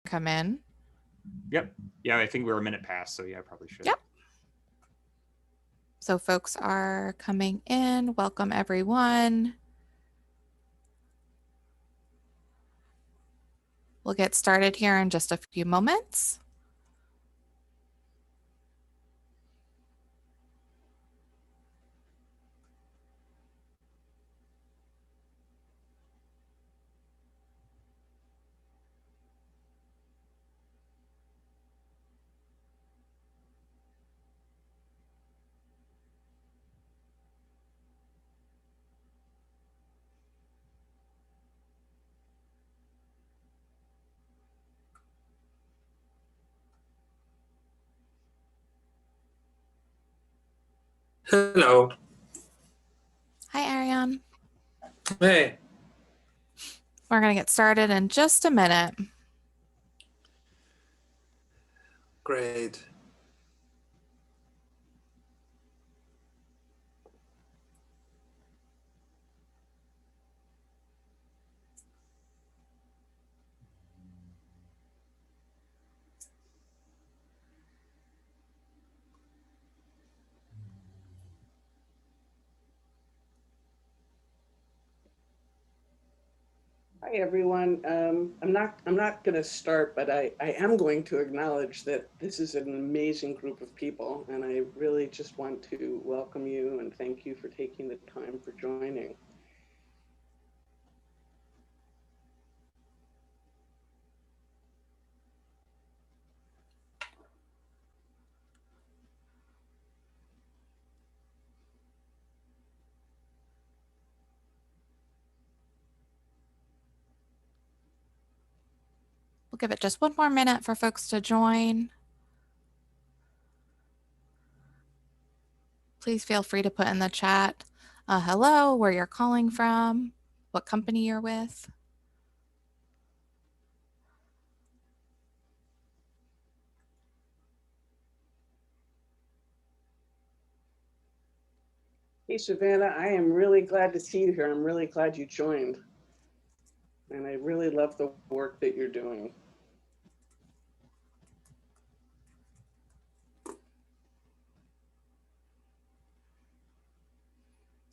come in. Yep. Yeah, I think we're a minute past, so yeah, I probably should. Yep. So folks are coming in. Welcome everyone. We'll get started here in just a few moments. Hello. Hi, Ariane. Hey. We're going to get started in just a minute. Great. Hi, everyone. I'm not going to start, but I am going to acknowledge that this is an amazing group of people, and I really just want to welcome you and thank you for taking the time for joining. We'll give it just one more minute for folks to join. Please feel free to put in the chat, hello, where you're calling from, what company you're with. Hey, Savannah, I am really glad to see you here. I'm really glad you joined. And I really love the work that you're doing.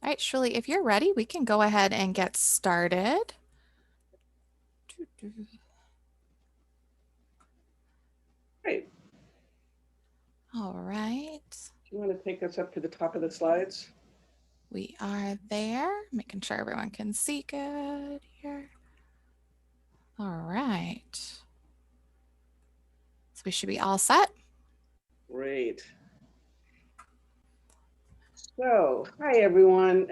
All right, Shuli, if you're ready, we can go ahead and get started. Great. All right. Do you want to take us up to the top of the slides? We are there, making sure everyone can see good here. All right. So we should be all set. Great. So, hi everyone.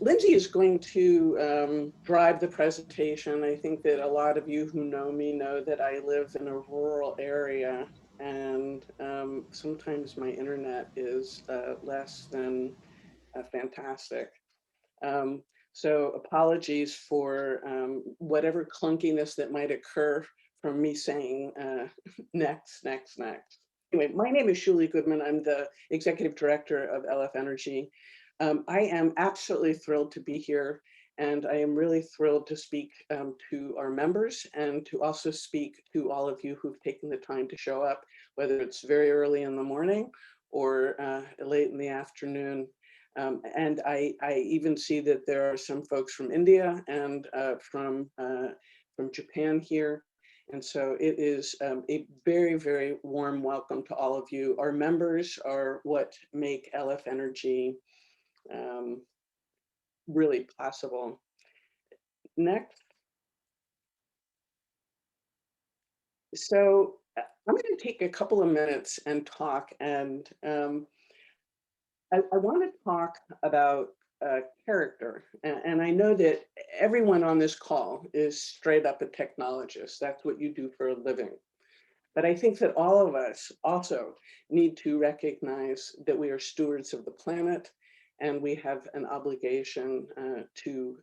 Lindsay is going to drive the presentation. I think that a lot of you who know me know that I live in a rural area, and sometimes my internet is less than fantastic. So apologies for whatever clunkiness that might occur from me saying next. Anyway, my name is Shuli Goodman. I'm the executive director of LF Energy. I am absolutely thrilled to be here, and I am really thrilled to speak to our members and to also speak to all of you who've taken the time to show up, whether it's very early in the morning or late in the afternoon. And I even see that there are some folks from India and from Japan here. And so it is a very, very warm welcome to all of you. Our members are what make LF Energy really possible. Next. So I'm going to take a couple of minutes and talk, and I want to talk about character. And I know that everyone on this call is straight up a technologist. That's what you do for a living. But I think that all of us also need to recognize that we are stewards of the planet, and we have an obligation to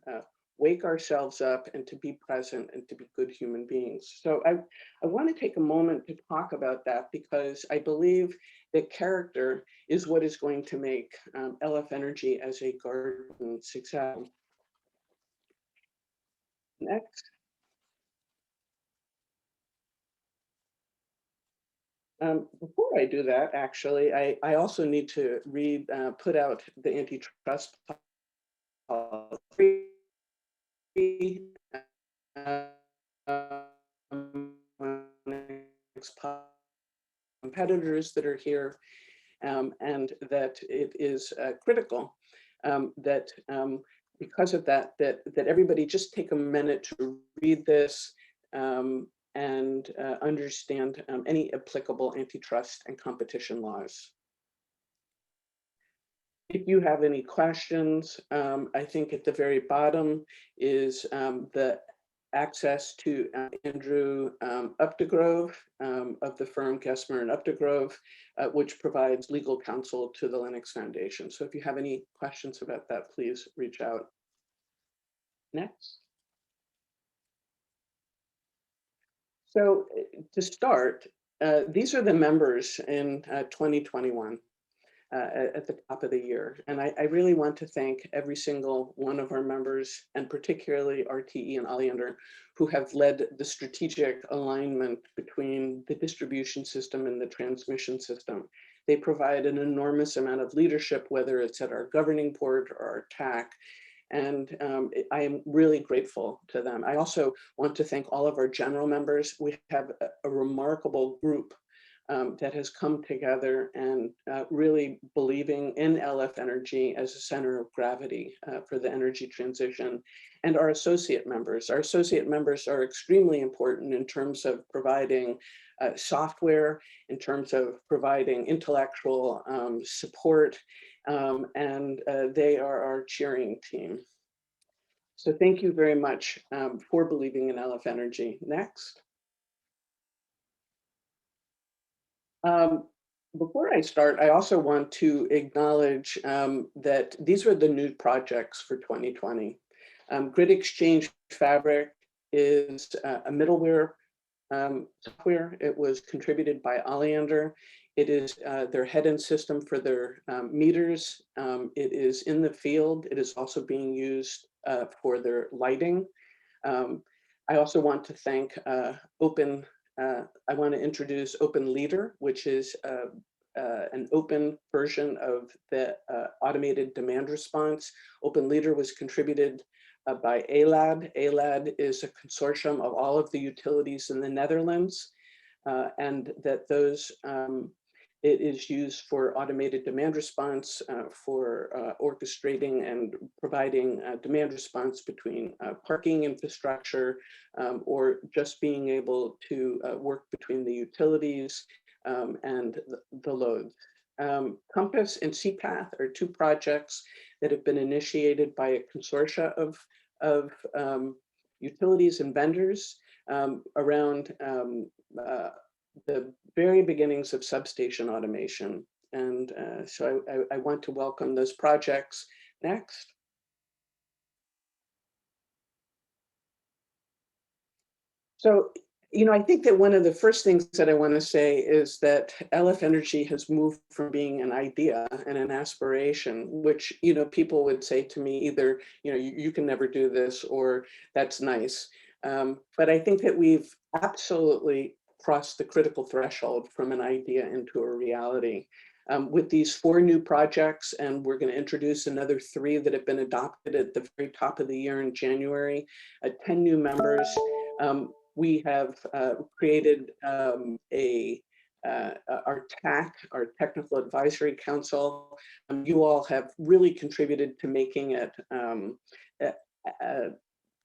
wake ourselves up and to be present and to be good human beings. So I want to take a moment to talk about that, because I believe that character is what is going to make LF Energy as a garden successful. Next. Before I do that, actually, I also need to put out the antitrust policy. Competitors that are here, and that it is critical that because of that, that everybody just take a minute to read this and understand any applicable antitrust and competition laws. If you have any questions, I think at the very bottom is the access to Andrew Updegrove of the firm Gessmer and Updegrove, which provides legal counsel to the Linux Foundation. So if you have any questions about that, please reach out. Next. So to start, these are the members in 2021. At the top of the year. And I really want to thank every single one of our members, and particularly RTE and Oleander, who have led the strategic alignment between the distribution system and the transmission system. They provide an enormous amount of leadership, whether it's at our governing board or our TAC. And I am really grateful to them. I also want to thank all of our general members. We have a remarkable group that has come together and really believing in LF Energy as a center of gravity for the energy transition. And our associate members. Our associate members are extremely important in terms of providing software, in terms of providing intellectual support, and they are our cheering team. So thank you very much for believing in LF Energy. Next. Before I start, I also want to acknowledge that these are the new projects for 2020. Grid Exchange Fabric is a middleware software. It was contributed by Oleander. It is their head-end system for their meters. It is in the field. It is also being used for their lighting. I also want to thank I want to introduce Open Leader, which is an open version of the automated demand response. Open Leader was contributed by ALAD. ALAD is a consortium of all of the utilities in the Netherlands, and that those it is used for automated demand response, for orchestrating and providing demand response between parking infrastructure, or just being able to work between the utilities and the load. Compass and CPath are two projects that have been initiated by a consortia of utilities and vendors around the very beginnings of substation automation. And so I want to welcome those projects. Next. So, you know, I think that one of the first things that I want to say is that LF Energy has moved from being an idea and an aspiration, which, you know, people would say to me either, you know, you can never do this, or that's nice. But I think that we've absolutely crossed the critical threshold from an idea into a reality. With these 4 new projects, and we're going to introduce another 3 that have been adopted at the very top of the year in January, 10 new members. We have created our TAC, our Technical Advisory Council. You all have really contributed to making it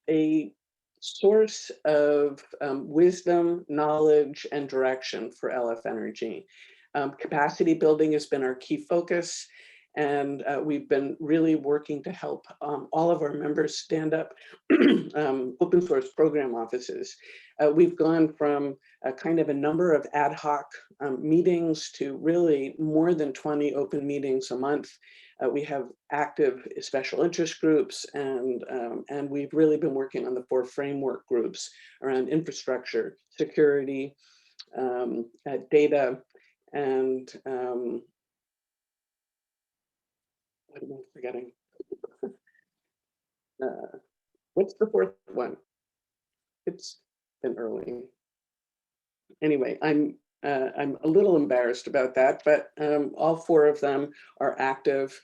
a source of wisdom, knowledge, and direction for LF Energy. Capacity building has been our key focus, and we've been really working to help all of our members stand up open source program offices. We've gone from a kind of a number of ad hoc meetings to really more than 20 open meetings a month. We have active special interest groups, and we've really been working on the 4 framework groups around infrastructure, security, data, and what am I forgetting? What's the 4th one? It's been early. Anyway, I'm I'm a little embarrassed about that, but all 4 of them are active.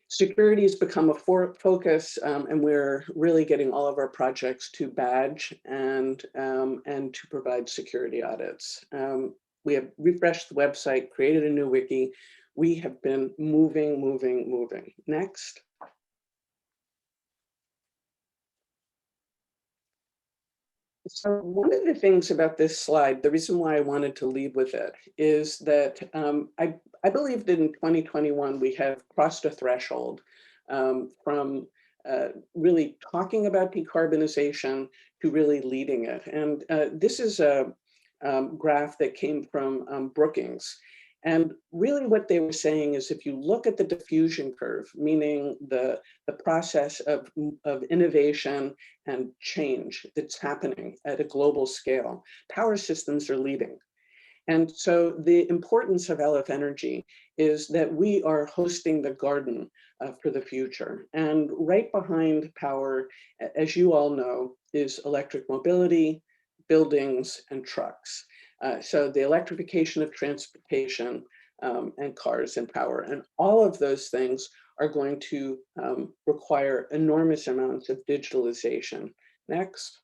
Security has become a focus, and we're really getting all of our projects to badge and to provide security audits. We have refreshed the website, created a new wiki. We have been moving. Next. So one of the things about this slide, the reason why I wanted to lead with it is that I believe that in 2021, we have crossed a threshold from really talking about decarbonization to really leading it. And this is a graph that came from Brookings. And really what they were saying is if you look at the diffusion curve, meaning the process of innovation and change that's happening at a global scale, power systems are leading. And so the importance of LF Energy is that we are hosting the garden for the future. And right behind power, as you all know, is electric mobility, buildings, and trucks. So the electrification of transportation and cars and power, and all of those things are going to require enormous amounts of digitalization. Next.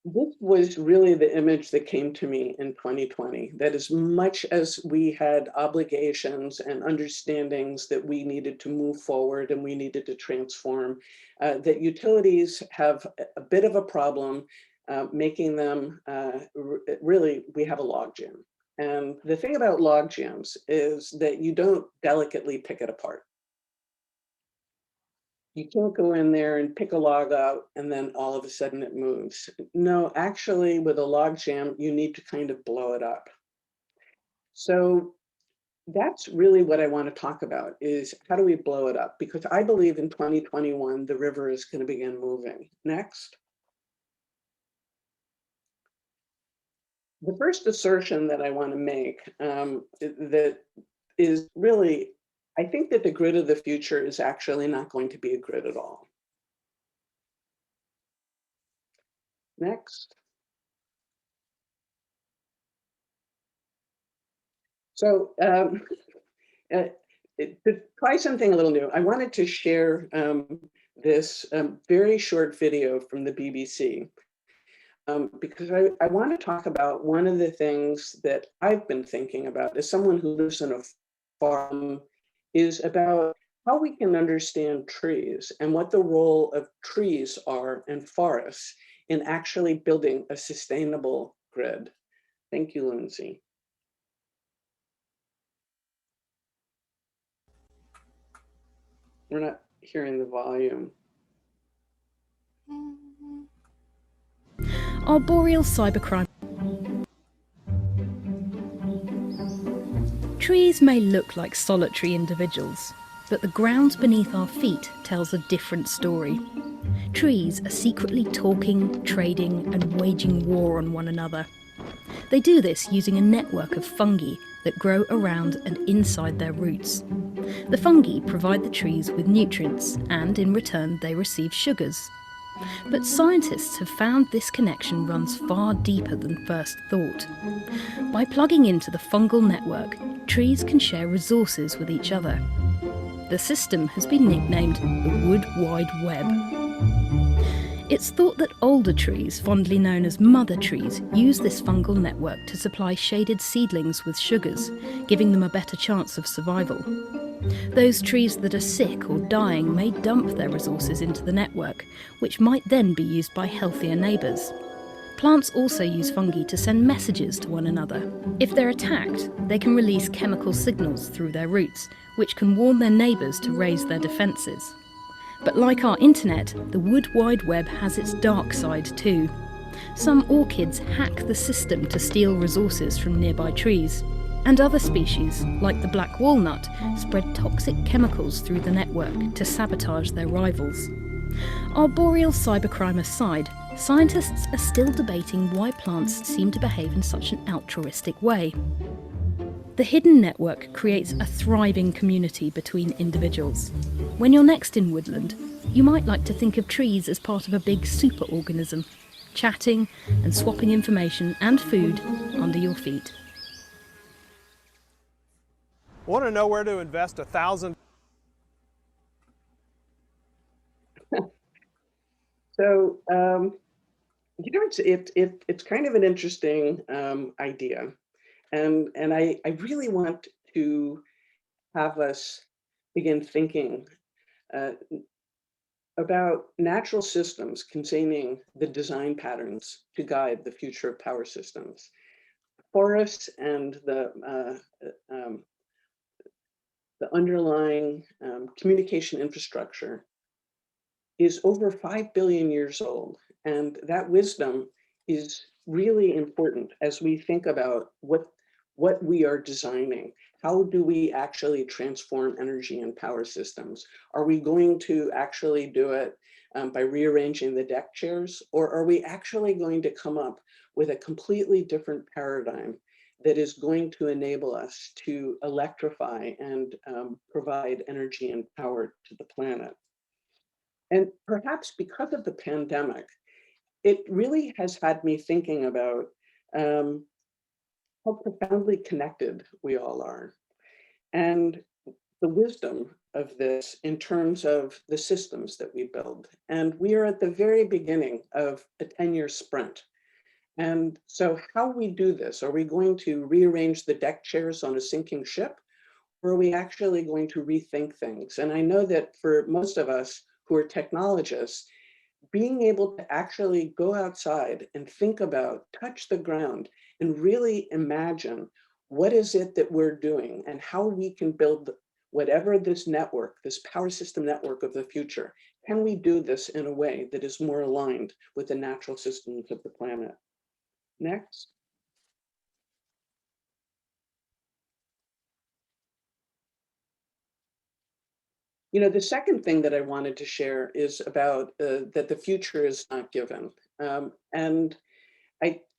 This was really the image that came to me in 2020, that as much as we had obligations and understandings that we needed to move forward and we needed to transform, that utilities have a bit of a problem making them, really, we have a logjam. And the thing about logjams is that you don't delicately pick it apart. You can't go in there and pick a log out and then all of a sudden it moves. No, actually with a log jam, you need to kind of blow it up. So that's really what I want to talk about is how do we blow it up? Because I believe in 2021, the river is going to begin moving. Next. The first assertion that I want to make that is really, I think that the grid of the future is actually not going to be a grid at all. Next. So to try something a little new, I wanted to share this very short video from the BBC because I want to talk about one of the things that I've been thinking about as someone who lives in a farm is about how we can understand trees and what the role of trees are and forests in actually building a sustainable grid. Thank you, Lindsay. We're not hearing the volume. Arboreal cybercrime. Trees may look like solitary individuals, but the ground beneath our feet tells a different story. Trees are secretly talking, trading, and waging war on one another. They do this using a network of fungi that grow around and inside their roots. The fungi provide the trees with nutrients, and in return they receive sugars. But scientists have found this connection runs far deeper than first thought. By plugging into the fungal network, trees can share resources with each other. The system has been nicknamed the Wood Wide Web. It's thought that older trees, fondly known as mother trees, use this fungal network to supply shaded seedlings with sugars, giving them a better chance of survival. Those trees that are sick or dying may dump their resources into the network, which might then be used by healthier neighbours. Plants also use fungi to send messages to one another. If they're attacked, they can release chemical signals through their roots, which can warn their neighbours to raise their defences. But like our internet, the Wood Wide Web has its dark side too. Some orchids hack the system to steal resources from nearby trees. And other species, like the black walnut, spread toxic chemicals through the network to sabotage their rivals. Arboreal cybercrime aside, scientists are still debating why plants seem to behave in such an altruistic way. The hidden network creates a thriving community between individuals. When you're next in woodland, You might like to think of trees as part of a big superorganism, chatting and swapping information and food under your feet. Want to know where to invest $1,000? So, it's kind of an interesting idea, and I really want to have us begin thinking about natural systems containing the design patterns to guide the future of power systems. Forests and the underlying communication infrastructure is over 5 billion years old. And that wisdom is really important as we think about what we are designing. How do we actually transform energy and power systems? Are we going to actually do it by rearranging the deck chairs? Or are we actually going to come up with a completely different paradigm that is going to enable us to electrify and provide energy and power to the planet? And perhaps because of the pandemic, it really has had me thinking about how profoundly connected we all are, and the wisdom of this in terms of the systems that we build. And we are at the very beginning of a 10-year sprint. And so how we do this, are we going to rearrange the deck chairs on a sinking ship? Or are we actually going to rethink things? And I know that for most of us who are technologists, being able to actually go outside and think about, touch the ground, and really imagine what is it that we're doing and how we can build whatever this network, this power system network of the future, can we do this in a way that is more aligned with the natural systems of the planet? Next. You know, the second thing that I wanted to share is about that the future is not given. And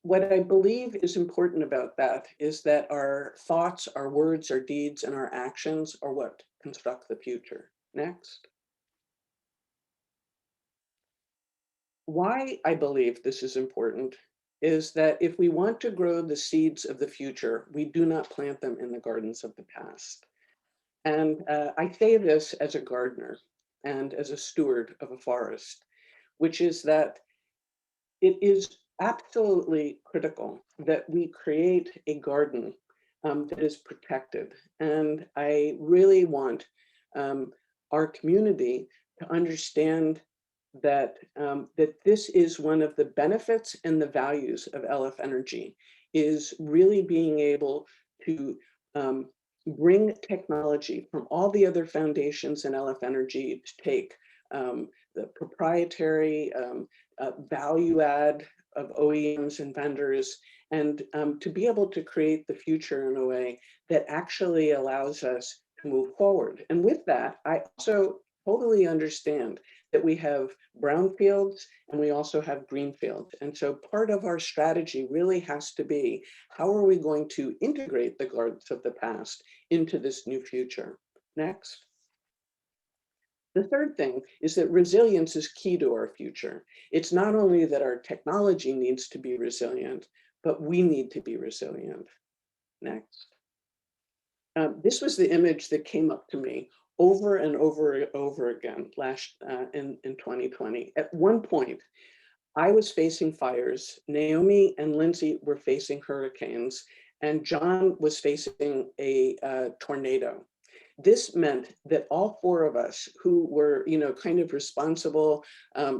what I believe is important about that is that our thoughts, our words, our deeds, and our actions are what construct the future. Next. Why I believe this is important is that if we want to grow the seeds of the future, we do not plant them in the gardens of the past. And I say this as a gardener and as a steward of a forest, which is that it is absolutely critical that we create a garden that is protected. And I really want our community to understand that that this is one of the benefits and the values of LF Energy, is really being able to bring technology from all the other foundations in LF Energy to take the proprietary value add of OEMs and vendors, and to be able to create the future in a way that actually allows us to move forward. And with that, I also totally understand that we have brownfields and we also have greenfields. And so part of our strategy really has to be, how are we going to integrate the gardens of the past into this new future? Next. The third thing is that resilience is key to our future. It's not only that our technology needs to be resilient, but we need to be resilient. Next. This was the image that came up to me over and over again in 2020. At one point, I was facing fires, Naomi and Lindsay were facing hurricanes, and John was facing a tornado. This meant that all four of us who were, kind of responsible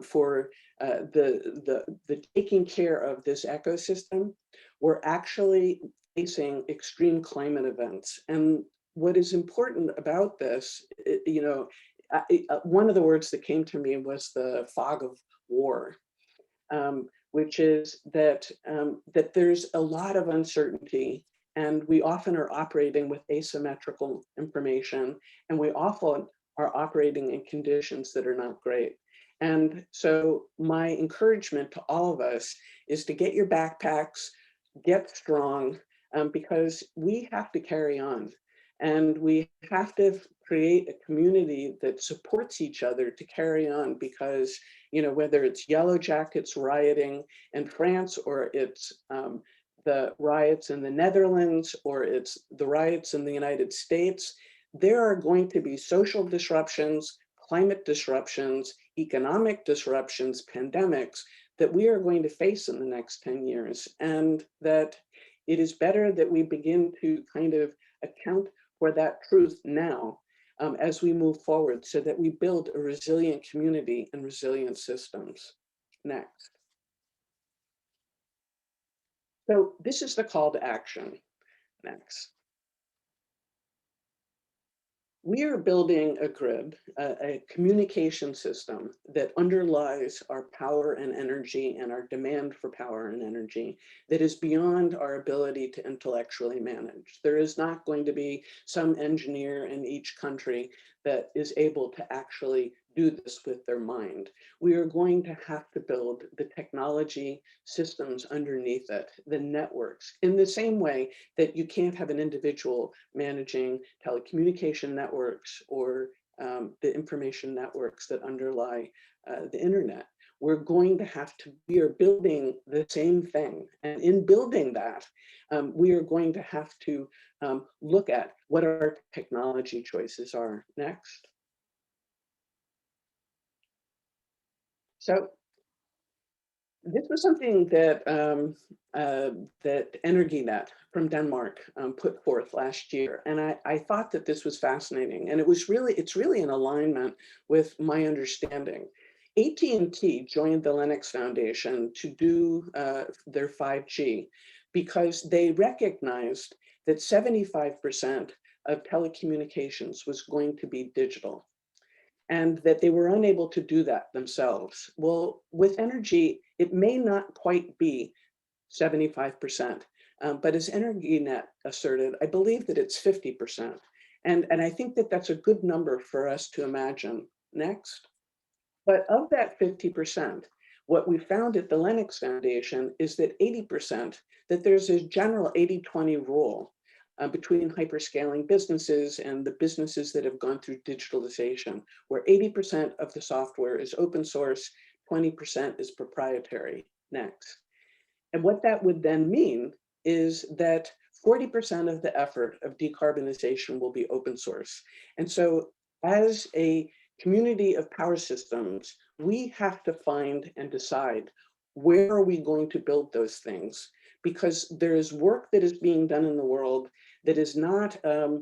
for the taking care of this ecosystem were actually facing extreme climate events. And what is important about this, one of the words that came to me was the fog of war, which is that that there's a lot of uncertainty. And we often are operating with asymmetrical information, and we often are operating in conditions that are not great. And so my encouragement to all of us is to get your backpacks, get strong, because we have to carry on. And we have to create a community that supports each other to carry on, because, you know, whether it's Yellow Jackets rioting in France, or it's the riots in the Netherlands, or it's the riots in the United States, there are going to be social disruptions, climate disruptions, economic disruptions, pandemics that we are going to face in the next 10 years. And that it is better that we begin to kind of account for that truth now as we move forward, so that we build a resilient community and resilient systems. Next. So this is the call to action. Next. We are building a grid, a communication system that underlies our power and energy and our demand for power and energy that is beyond our ability to intellectually manage. There is not going to be some engineer in each country that is able to actually do this with their mind. We are going to have to build the technology systems underneath it, the networks, in the same way that you can't have an individual managing telecommunication networks or the information networks that underlie the internet. We're going to have to, we are building the same thing. And in building that, we are going to have to look at what our technology choices are. Next. So this was something that that Energinet from Denmark put forth last year, and I thought that this was fascinating, and it's really in alignment with my understanding. AT&T joined the Linux Foundation to do their 5G because they recognized that 75% of telecommunications was going to be digital, and that they were unable to do that themselves. Well, with energy, it may not quite be 75%, but as Energinet asserted, I believe that it's 50%. And I think that that's a good number for us to imagine. Next. But of that 50%, what we found at the Linux Foundation is that 80%, that there's a general 80-20 rule between hyperscaling businesses and the businesses that have gone through digitalization, where 80% of the software is open source, 20% is proprietary. Next. And what that would then mean is that 40% of the effort of decarbonization will be open source. And so as a community of power systems, we have to find and decide, where are we going to build those things? Because there is work that is being done in the world that is not a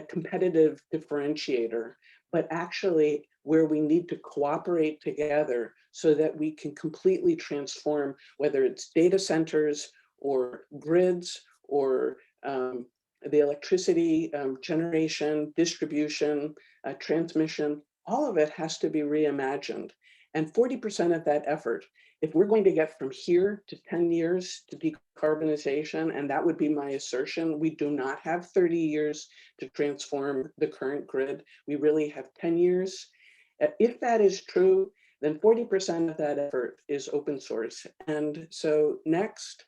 competitive differentiator, but actually where we need to cooperate together so that we can completely transform, whether it's data centers or grids or the electricity generation, distribution, transmission, all of it has to be reimagined. And 40% of that effort, if we're going to get from here to 10 years to decarbonization, and that would be my assertion, we do not have 30 years to transform the current grid. We really have 10 years. If that is true, then 40% of that effort is open source. And so next,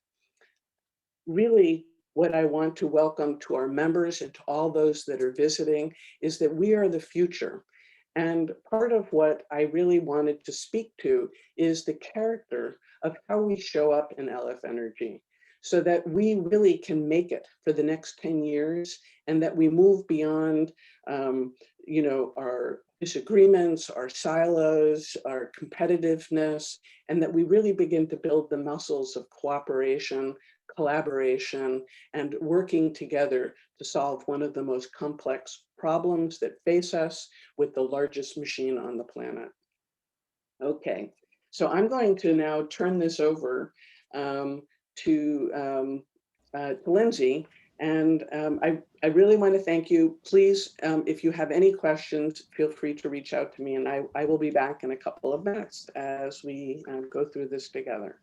really what I want to welcome to our members and to all those that are visiting is that we are the future. And part of what I really wanted to speak to is the character of how we show up in LF Energy, so that we really can make it for the next 10 years, and that we move beyond our disagreements, our silos, our competitiveness, and that we really begin to build the muscles of cooperation, collaboration, and working together to solve one of the most complex problems that face us with the largest machine on the planet. Okay, so I'm going to now turn this over to Lindsay. And I really want to thank you. Please, if you have any questions, feel free to reach out to me, and I will be back in a couple of minutes as we go through this together.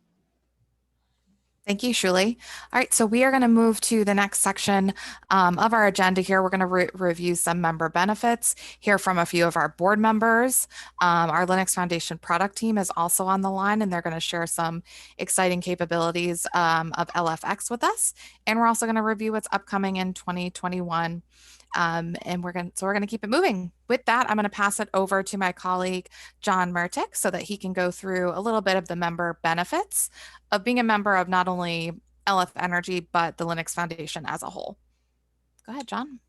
Thank you, Shuli. All right, so we are going to move to the next section of our agenda here. We're going to review some member benefits, hear from a few of our board members. Our Linux Foundation product team is also on the line, and they're going to share some exciting capabilities of LFX with us. And we're also going to review what's upcoming in 2021. And we're gonna keep it moving. With that, I'm gonna pass it over to my colleague, John Murtick, so that he can go through a little bit of the member benefits of being a member of not only LF Energy, but the Linux Foundation as a whole. Go ahead, John.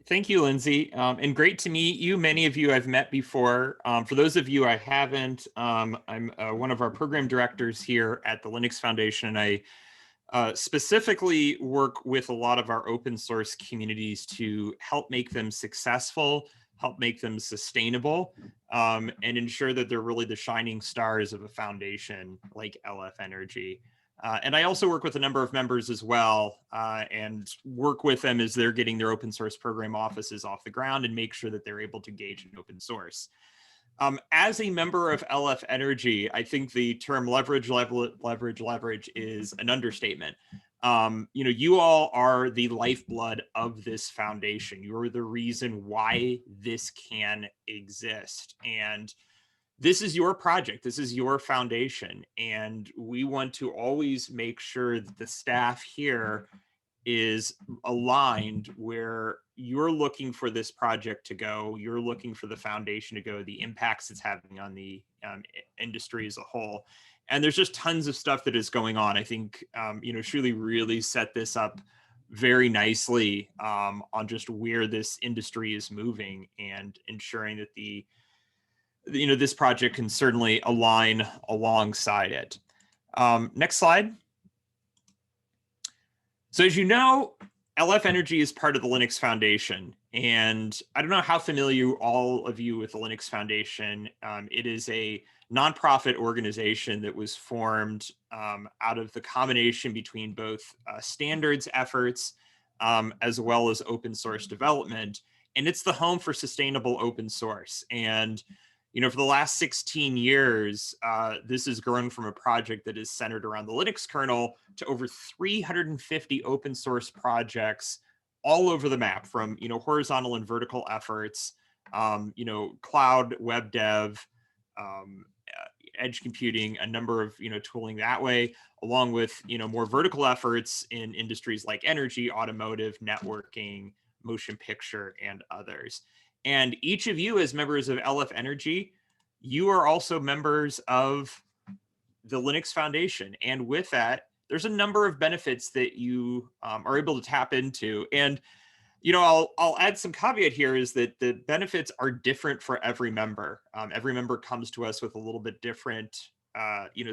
Thank you, Lindsay, and great to meet you. Many of you I've met before. For those of you I haven't, I'm one of our program directors here at the Linux Foundation, and I specifically work with a lot of our open source communities to help make them successful, help make them sustainable, and ensure that they're really the shining stars of a foundation like LF Energy. And I also work with a number of members as well, and work with them as they're getting their open source program offices off the ground and make sure that they're able to engage in open source. As a member of LF Energy, I think the term leverage is an understatement. You all are the lifeblood of this foundation. You're the reason why this can exist. And this is your project. This is your foundation. And we want to always make sure that the staff here is aligned where you're looking for this project to go, you're looking for the foundation to go, the impacts it's having on the industry as a whole. And there's just tons of stuff that is going on. I think, Shuli really set this up very nicely on just where this industry is moving and ensuring that this project can certainly align alongside it. Next slide. So as you know, LF Energy is part of the Linux Foundation, and I don't know how familiar all of you with the Linux Foundation. It is a nonprofit organization that was formed out of the combination between both standards efforts as well as open source development, and it's the home for sustainable open source. And for the last 16 years, this has grown from a project that is centered around the Linux kernel to over 350 open source projects all over the map, from horizontal and vertical efforts, cloud, web dev, edge computing, a number of tooling that way, along with more vertical efforts in industries like energy, automotive, networking, motion picture, and others. And each of you as members of LF Energy, you are also members of the Linux Foundation. And with that, there's a number of benefits that you are able to tap into. And, I'll add some caveat here is that the benefits are different for every member. Every member comes to us with a little bit different,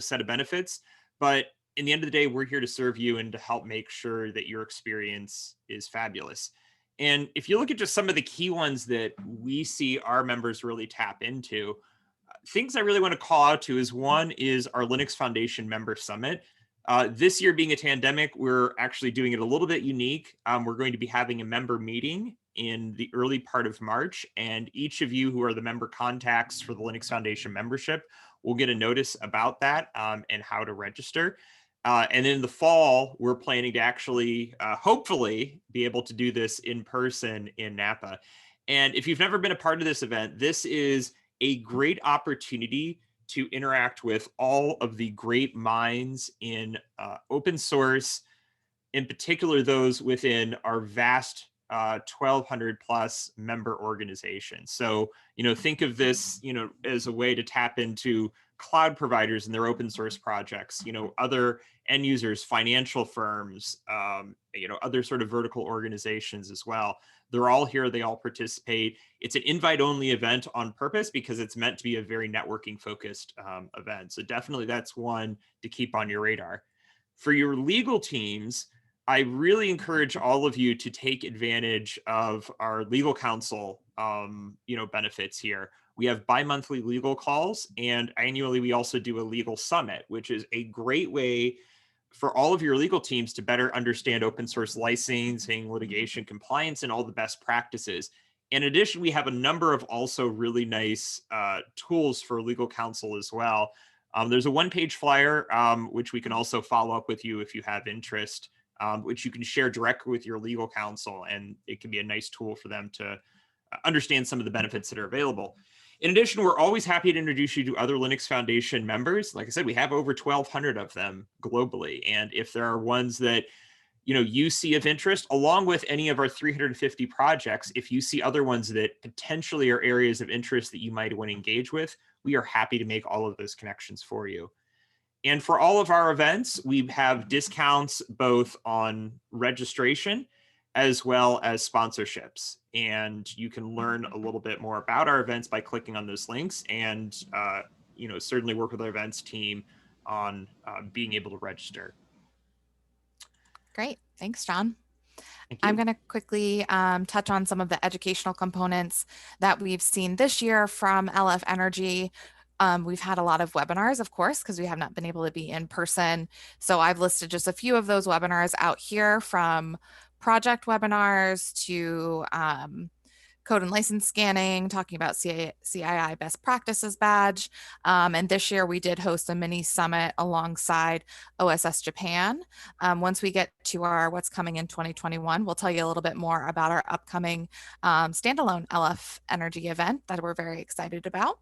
set of benefits. But in the end of the day, we're here to serve you and to help make sure that your experience is fabulous. And if you look at just some of the key ones that we see our members really tap into, things I really want to call out to is one is our Linux Foundation Member Summit. This year being a pandemic, we're actually doing it a little bit unique. We're going to be having a member meeting in the early part of March, and each of you who are the member contacts for the Linux Foundation membership will get a notice about that and how to register. And in the fall, we're planning to actually, hopefully, be able to do this in person in Napa. And if you've never been a part of this event, this is a great opportunity to interact with all of the great minds in open source, in particular those within our vast 1,200 plus member organization. So, think of this, as a way to tap into cloud providers and their open source projects, other end users, financial firms, other sort of vertical organizations as well. They're all here, they all participate. It's an invite-only event on purpose because it's meant to be a very networking focused event. So definitely that's one to keep on your radar. For your legal teams, I really encourage all of you to take advantage of our legal counsel, benefits here. We have bi-monthly legal calls, and annually we also do a legal summit, which is a great way for all of your legal teams to better understand open source licensing, litigation compliance, and all the best practices. In addition, we have a number of also really nice tools for legal counsel as well. There's a one-page flyer, which we can also follow up with you if you have interest, which you can share directly with your legal counsel, and it can be a nice tool for them to understand some of the benefits that are available. In addition, we're always happy to introduce you to other Linux Foundation members. Like I said, we have over 1,200 of them globally. And if there are ones that you see of interest, along with any of our 350 projects. If you see other ones that potentially are areas of interest that you might want to engage with, we are happy to make all of those connections for you. And for all of our events, we have discounts both on registration as well as sponsorships. And you can learn a little bit more about our events by clicking on those links, and certainly work with our events team on being able to register. Great. Thanks, John. Thank you. I'm going to quickly touch on some of the educational components that we've seen this year from LF Energy. We've had a lot of webinars, of course, because we have not been able to be in person. So I've listed just a few of those webinars out here, from project webinars to code and license scanning, talking about CII best practices badge. And this year we did host a mini summit alongside OSS Japan. Once we get to our what's coming in 2021, we'll tell you a little bit more about our upcoming standalone LF Energy event that we're very excited about.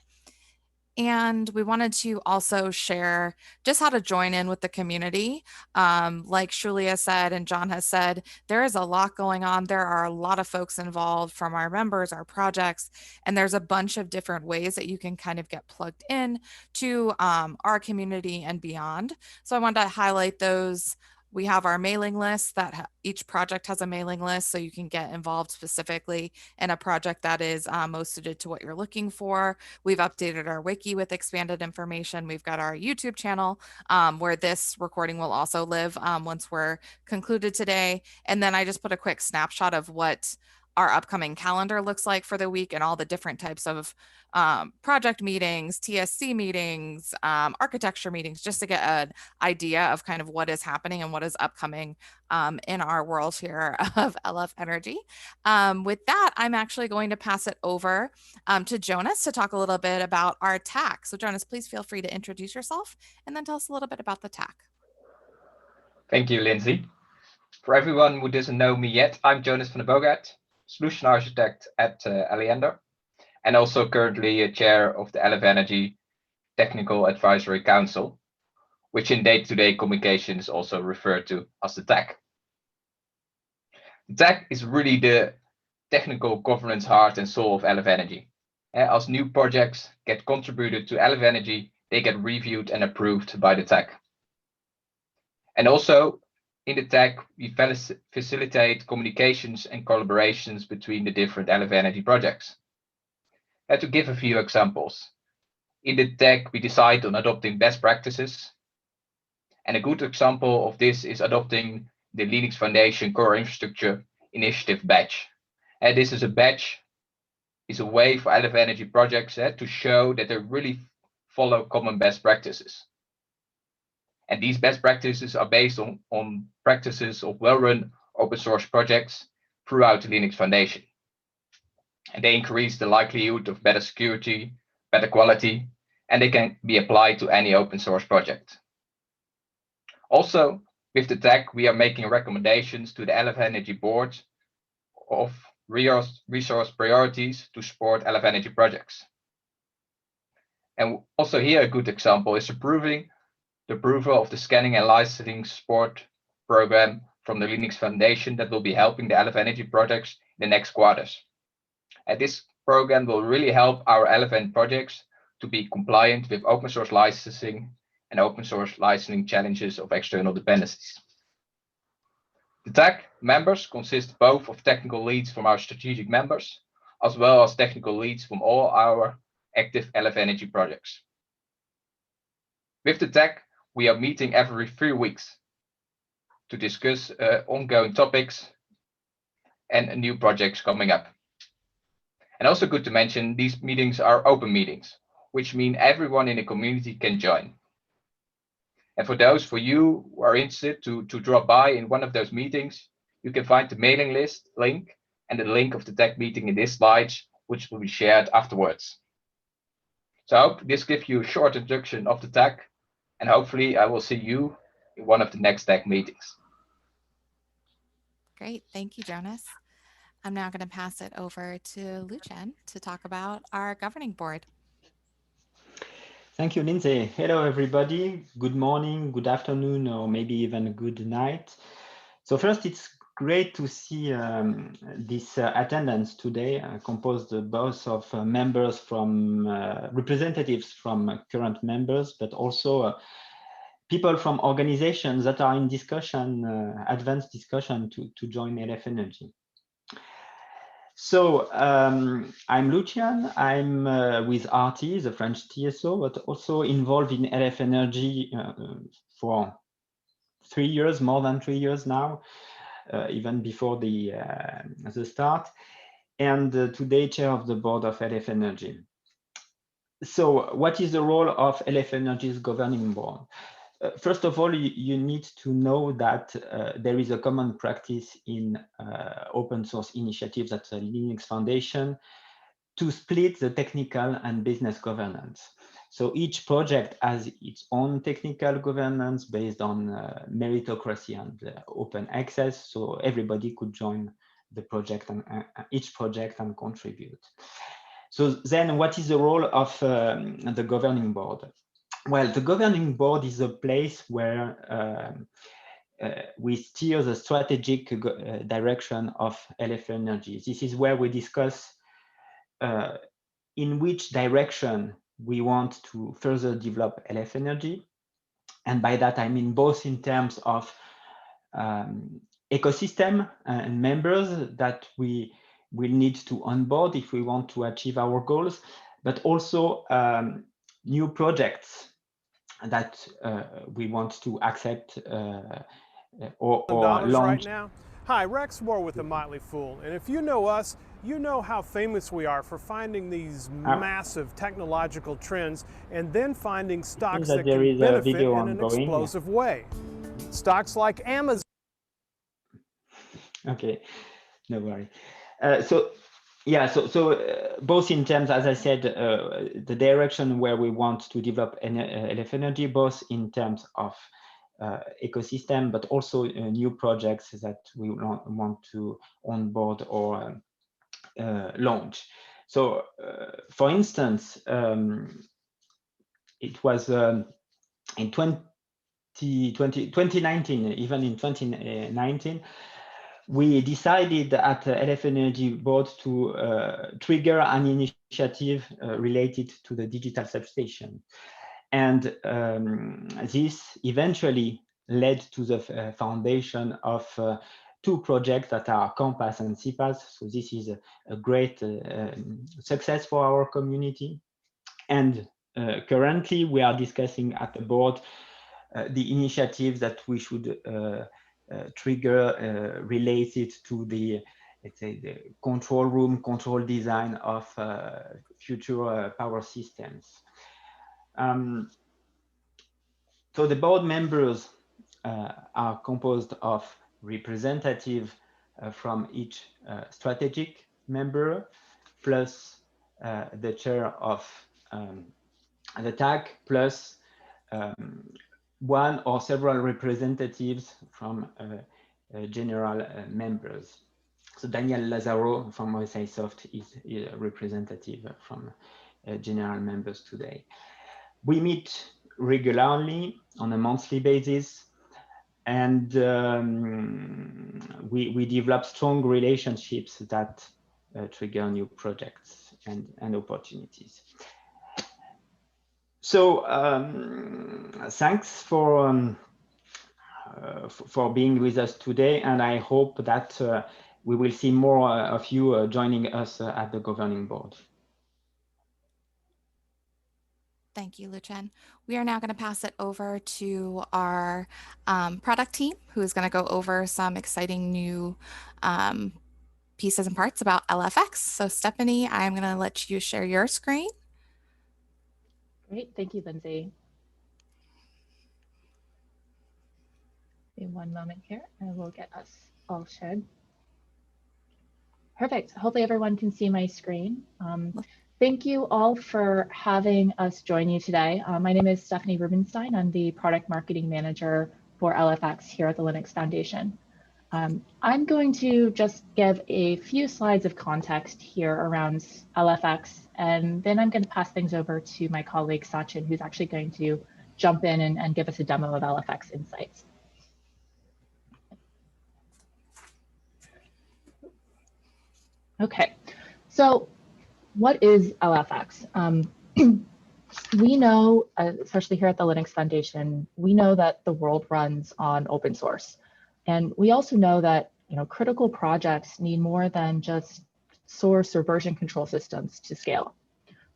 And we wanted to also share just how to join in with the community. Like Shulia said and John has said, there is a lot going on. There are a lot of folks involved, from our members, our projects, and there's a bunch of different ways that you can kind of get plugged in to our community and beyond. So I wanted to highlight those. We have our mailing list that each project has a mailing list, so you can get involved specifically in a project that is most suited to what you're looking for. We've updated our wiki with expanded information. We've got our YouTube channel where this recording will also live once we're concluded today. And then I just put a quick snapshot of what our upcoming calendar looks like for the week, and all the different types of project meetings, TSC meetings, architecture meetings, just to get an idea of kind of what is happening and what is upcoming in our world here of LF Energy. With that, I'm actually going to pass it over to Jonas to talk a little bit about our TAC. So Jonas, please feel free to introduce yourself and then tell us a little bit about the TAC. Thank you, Lindsay. For everyone who doesn't know me yet, I'm Jonas van der Boogaert, Solution Architect at Alliander, and also currently a chair of the LF Energy Technical Advisory Council, which in day-to-day communication is also referred to as the TAC. The TAC is really the technical governance heart and soul of LF Energy. As new projects get contributed to LF Energy, they get reviewed and approved by the TAC. And also, in the TAC, we facilitate communications and collaborations between the different LF Energy projects. To give a few examples, in the TAC, we decide on adopting best practices. And a good example of this is adopting the Linux Foundation Core Infrastructure Initiative badge. And this is a badge, is a way for LF Energy projects to show that they really follow common best practices. And these best practices are based on practices of well-run open source projects throughout the Linux Foundation. And they increase the likelihood of better security, better quality, and they can be applied to any open source project. Also, with the TAC, we are making recommendations to the LF Energy board of resource priorities to support LF Energy projects. And also here, a good example is the approval of the scanning and licensing support program from the Linux Foundation that will be helping the LF Energy projects in the next quarters. And this program will really help our LF projects to be compliant with open source licensing and open source licensing challenges of external dependencies. The TAC members consist both of technical leads from our strategic members, as well as technical leads from all our active LF Energy projects. With the TAC, we are meeting every 3 weeks to discuss ongoing topics and new projects coming up. And also good to mention, these meetings are open meetings, which mean everyone in the community can join. And for those for you who are interested to drop by in one of those meetings, you can find the mailing list link and the link of the TAC meeting in this slide, which will be shared afterwards. So I hope this gives you a short introduction of the TAC, and hopefully I will see you in one of the next TAC meetings. Great, thank you, Jonas. I'm now going to pass it over to Lu-Chen to talk about our governing board. Thank you, Lindsay. Hello, everybody. Good morning, good afternoon, or maybe even good night. So first, it's great to see this attendance today, composed both of members from representatives from current members, but also people from organizations that are in discussion, advanced discussion to join LF Energy. So I'm Lucian. I'm with RT, the French TSO, but also involved in LF Energy for 3 years, more than 3 years now, even before the start, and today chair of the board of LF Energy. So what is the role of LF Energy's governing board? First of all, you need to know that there is a common practice in open source initiatives at the Linux Foundation to split the technical and business governance. So each project has its own technical governance based on meritocracy and open access, so everybody could join the project and each project and contribute. So then what is the role of the governing board? Well, the governing board is a place where we steer the strategic direction of LF Energy. This is where we discuss in which direction we want to further develop LF Energy. And by that, I mean both in terms of ecosystem and members that we will need to onboard if we want to achieve our goals, but also new projects that we want to accept or launch. Right now. Hi, Rex Moore with The Motley Fool. And if you know us, you know how famous we are for finding these massive technological trends and then finding stocks that can benefit in an explosive way. Stocks like Amazon. Okay, no worry. So both in terms, as I said, the direction where we want to develop LF Energy, both in terms of ecosystem, but also new projects that we want to onboard or launch. So, for instance, it was in 2019, even in 2019, we decided at the LF Energy board to trigger an initiative related to the digital substation. And this eventually led to the foundation of 2 projects that are Compass and CPAS. So this is a great success for our community. And currently we are discussing at the board the initiatives that we should trigger related to the, let's say, the control room, control design of future power systems. So the board members are composed of representatives from each strategic member, plus the chair of the TAC, plus one or several representatives from general members. So Daniel Lazaro from OSIsoft is a representative from general members today. We meet regularly on a monthly basis, and we develop strong relationships that trigger new projects and opportunities. So thanks for being with us today, and I hope that we will see more of you joining us at the governing board. Thank you, Lucian. We are now going to pass it over to our product team, who is going to go over some exciting new pieces and parts about LFX. So Stephanie, I'm going to let you share your screen. Great, thank you, Lindsay. In one moment here, and we'll get us all shared. Perfect, hopefully everyone can see my screen. Thank you all for having us join you today. My name is Stephanie Rubenstein. I'm the product marketing manager for LFX here at the Linux Foundation. I'm going to just give a few slides of context here around LFX, and then I'm going to pass things over to my colleague Sachin, who's actually going to jump in and give us a demo of LFX Insights. Okay, so what is LFX? We know, especially here at the Linux Foundation, we know that the world runs on open source. And we also know that critical projects need more than just source or version control systems to scale.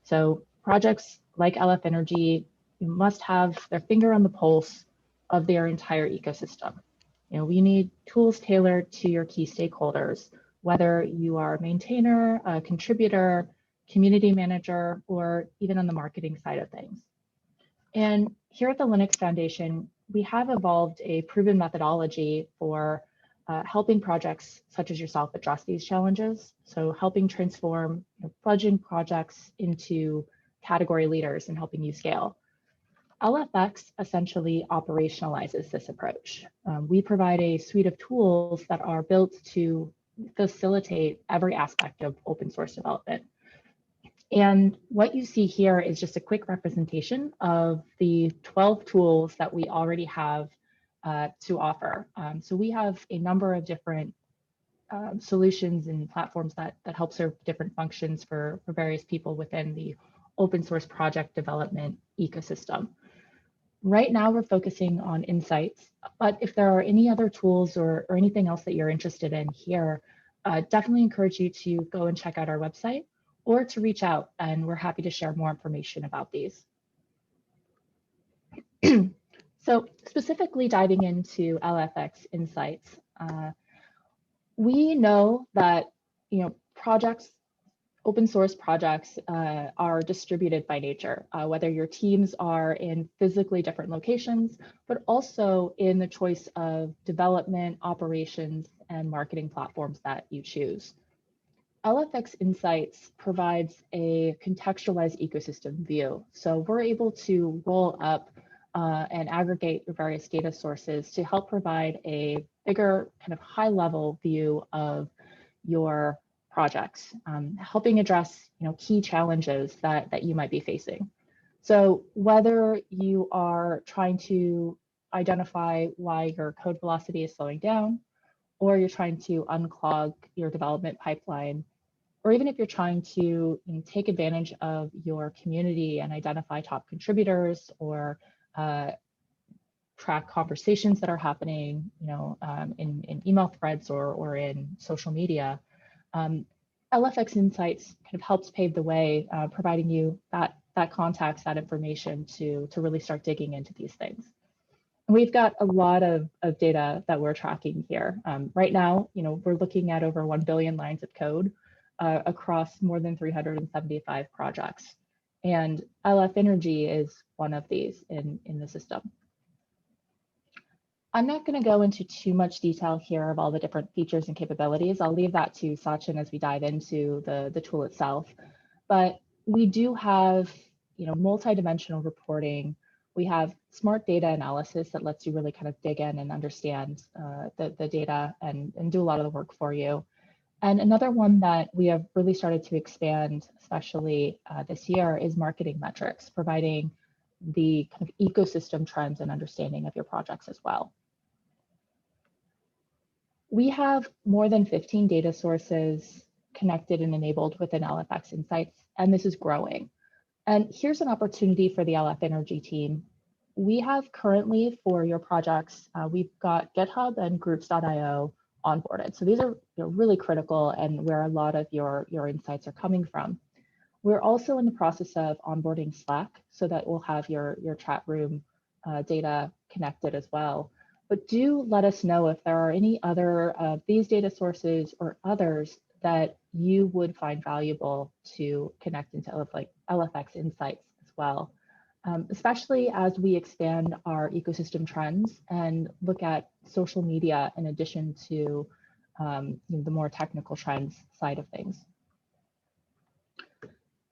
So projects like LF Energy must have their finger on the pulse of their entire ecosystem. We need tools tailored to your key stakeholders, whether you are a maintainer, a contributor, community manager, or even on the marketing side of things. And here at the Linux Foundation, we have evolved a proven methodology for helping projects such as yourself address these challenges. So helping transform fledgling projects into category leaders and helping you scale. LFX essentially operationalizes this approach. We provide a suite of tools that are built to facilitate every aspect of open source development. And what you see here is just a quick representation of the 12 tools that we already have to offer. So we have a number of different solutions and platforms that help serve different functions for various people within the open source project development ecosystem. Right now, we're focusing on insights, but if there are any other tools or anything else that you're interested in here, definitely encourage you to go and check out our website or to reach out, and we're happy to share more information about these. So specifically diving into LFX Insights, we know that projects, open source projects are distributed by nature, whether your teams are in physically different locations, but also in the choice of development, operations, and marketing platforms that you choose. LFX Insights provides a contextualized ecosystem view. So we're able to roll up and aggregate your various data sources to help provide a bigger kind of high level view of your projects, helping address key challenges that you might be facing. So whether you are trying to identify why your code velocity is slowing down, or you're trying to unclog your development pipeline, or even if you're trying to take advantage of your community and identify top contributors or track conversations that are happening in email threads or in social media, LFX Insights kind of helps pave the way, providing you that context, that information to really start digging into these things. And we've got a lot of data that we're tracking here. Right now, we're looking at over 1 billion lines of code across more than 375 projects. And LF Energy is one of these in the system. I'm not going to go into too much detail here of all the different features and capabilities. I'll leave that to Sachin as we dive into the tool itself. But we do have multi-dimensional reporting. We have smart data analysis that lets you really kind of dig in and understand the data and do a lot of the work for you. And another one that we have really started to expand, especially this year, is marketing metrics, providing the kind of ecosystem trends and understanding of your projects as well. We have more than 15 data sources connected and enabled within LFX Insights, and this is growing. And here's an opportunity for the LF Energy team. We have currently for your projects, we've got GitHub and groups.io onboarded. So these are really critical and where a lot of your insights are coming from. We're also in the process of onboarding Slack so that we'll have your chat room data connected as well. But do let us know if there are any other of these data sources or others that you would find valuable to connect into LFX Insights as well, especially as we expand our ecosystem trends and look at social media in addition to the more technical trends side of things.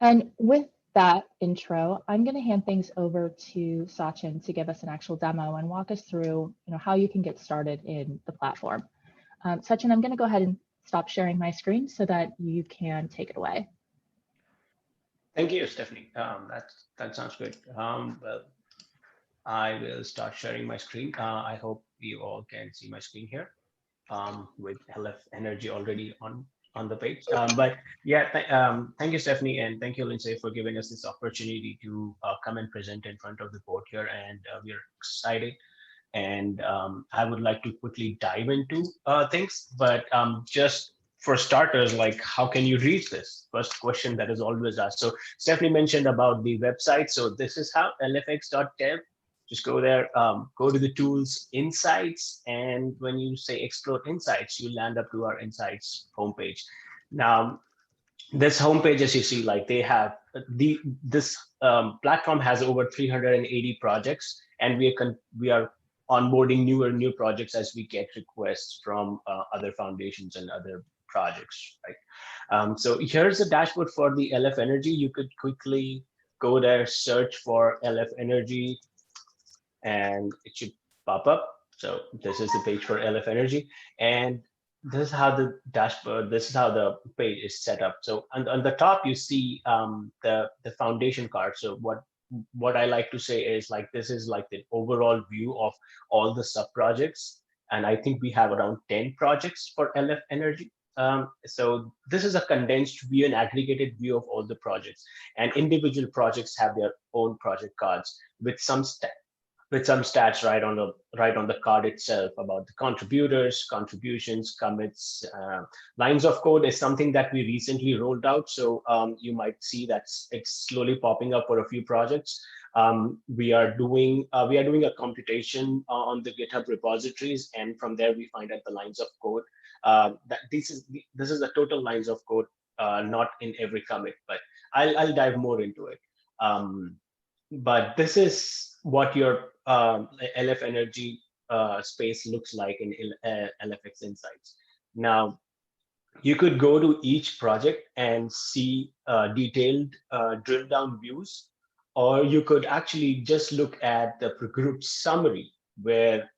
And with that intro, I'm going to hand things over to Sachin to give us an actual demo and walk us through how you can get started in the platform. Sachin, I'm going to go ahead and stop sharing my screen so that you can take it away. Thank you, Stephanie. That sounds good. Well, I will start sharing my screen. I hope you all can see my screen here with LF Energy already on on the page. But yeah, thank you, Stephanie, and thank you, Lindsay, for giving us this opportunity to come and present in front of the board here, and we are excited. And I would like to quickly dive into things, but just for starters, like, how can you reach this? First question that is always asked. So Stephanie mentioned about the website. So this is how lfx.dev. Just go there, go to the tools, insights, and when you say explore insights, you land up to our insights homepage. Now, this homepage, as you see, like, they have this platform has over 380 projects, and we are onboarding new projects as we get requests from other foundations and other projects, right? So here's a dashboard for the LF Energy. You could quickly go there, search for LF Energy, and it should pop up. So this is the page for LF Energy, and this is how the dashboard, this is how the page is set up. So on the top, you see the foundation card. So what I like to say is, like, this is like the overall view of all the sub projects. And I think we have around 10 projects for LF Energy. So this is a condensed view, an aggregated view of all the projects, and individual projects have their own project cards with some stats right on the card itself about the contributors, contributions, commits. Lines of code is something that we recently rolled out, so you might see that it's slowly popping up for a few projects. We are doing a computation on the GitHub repositories, and from there we find out the lines of code. That this is the total lines of code, not in every commit, but I'll dive more into it. But this is what your LF Energy space looks like in LFX Insights. Now, you could go to each project and see detailed drill down views, or you could actually just look at the group summary, where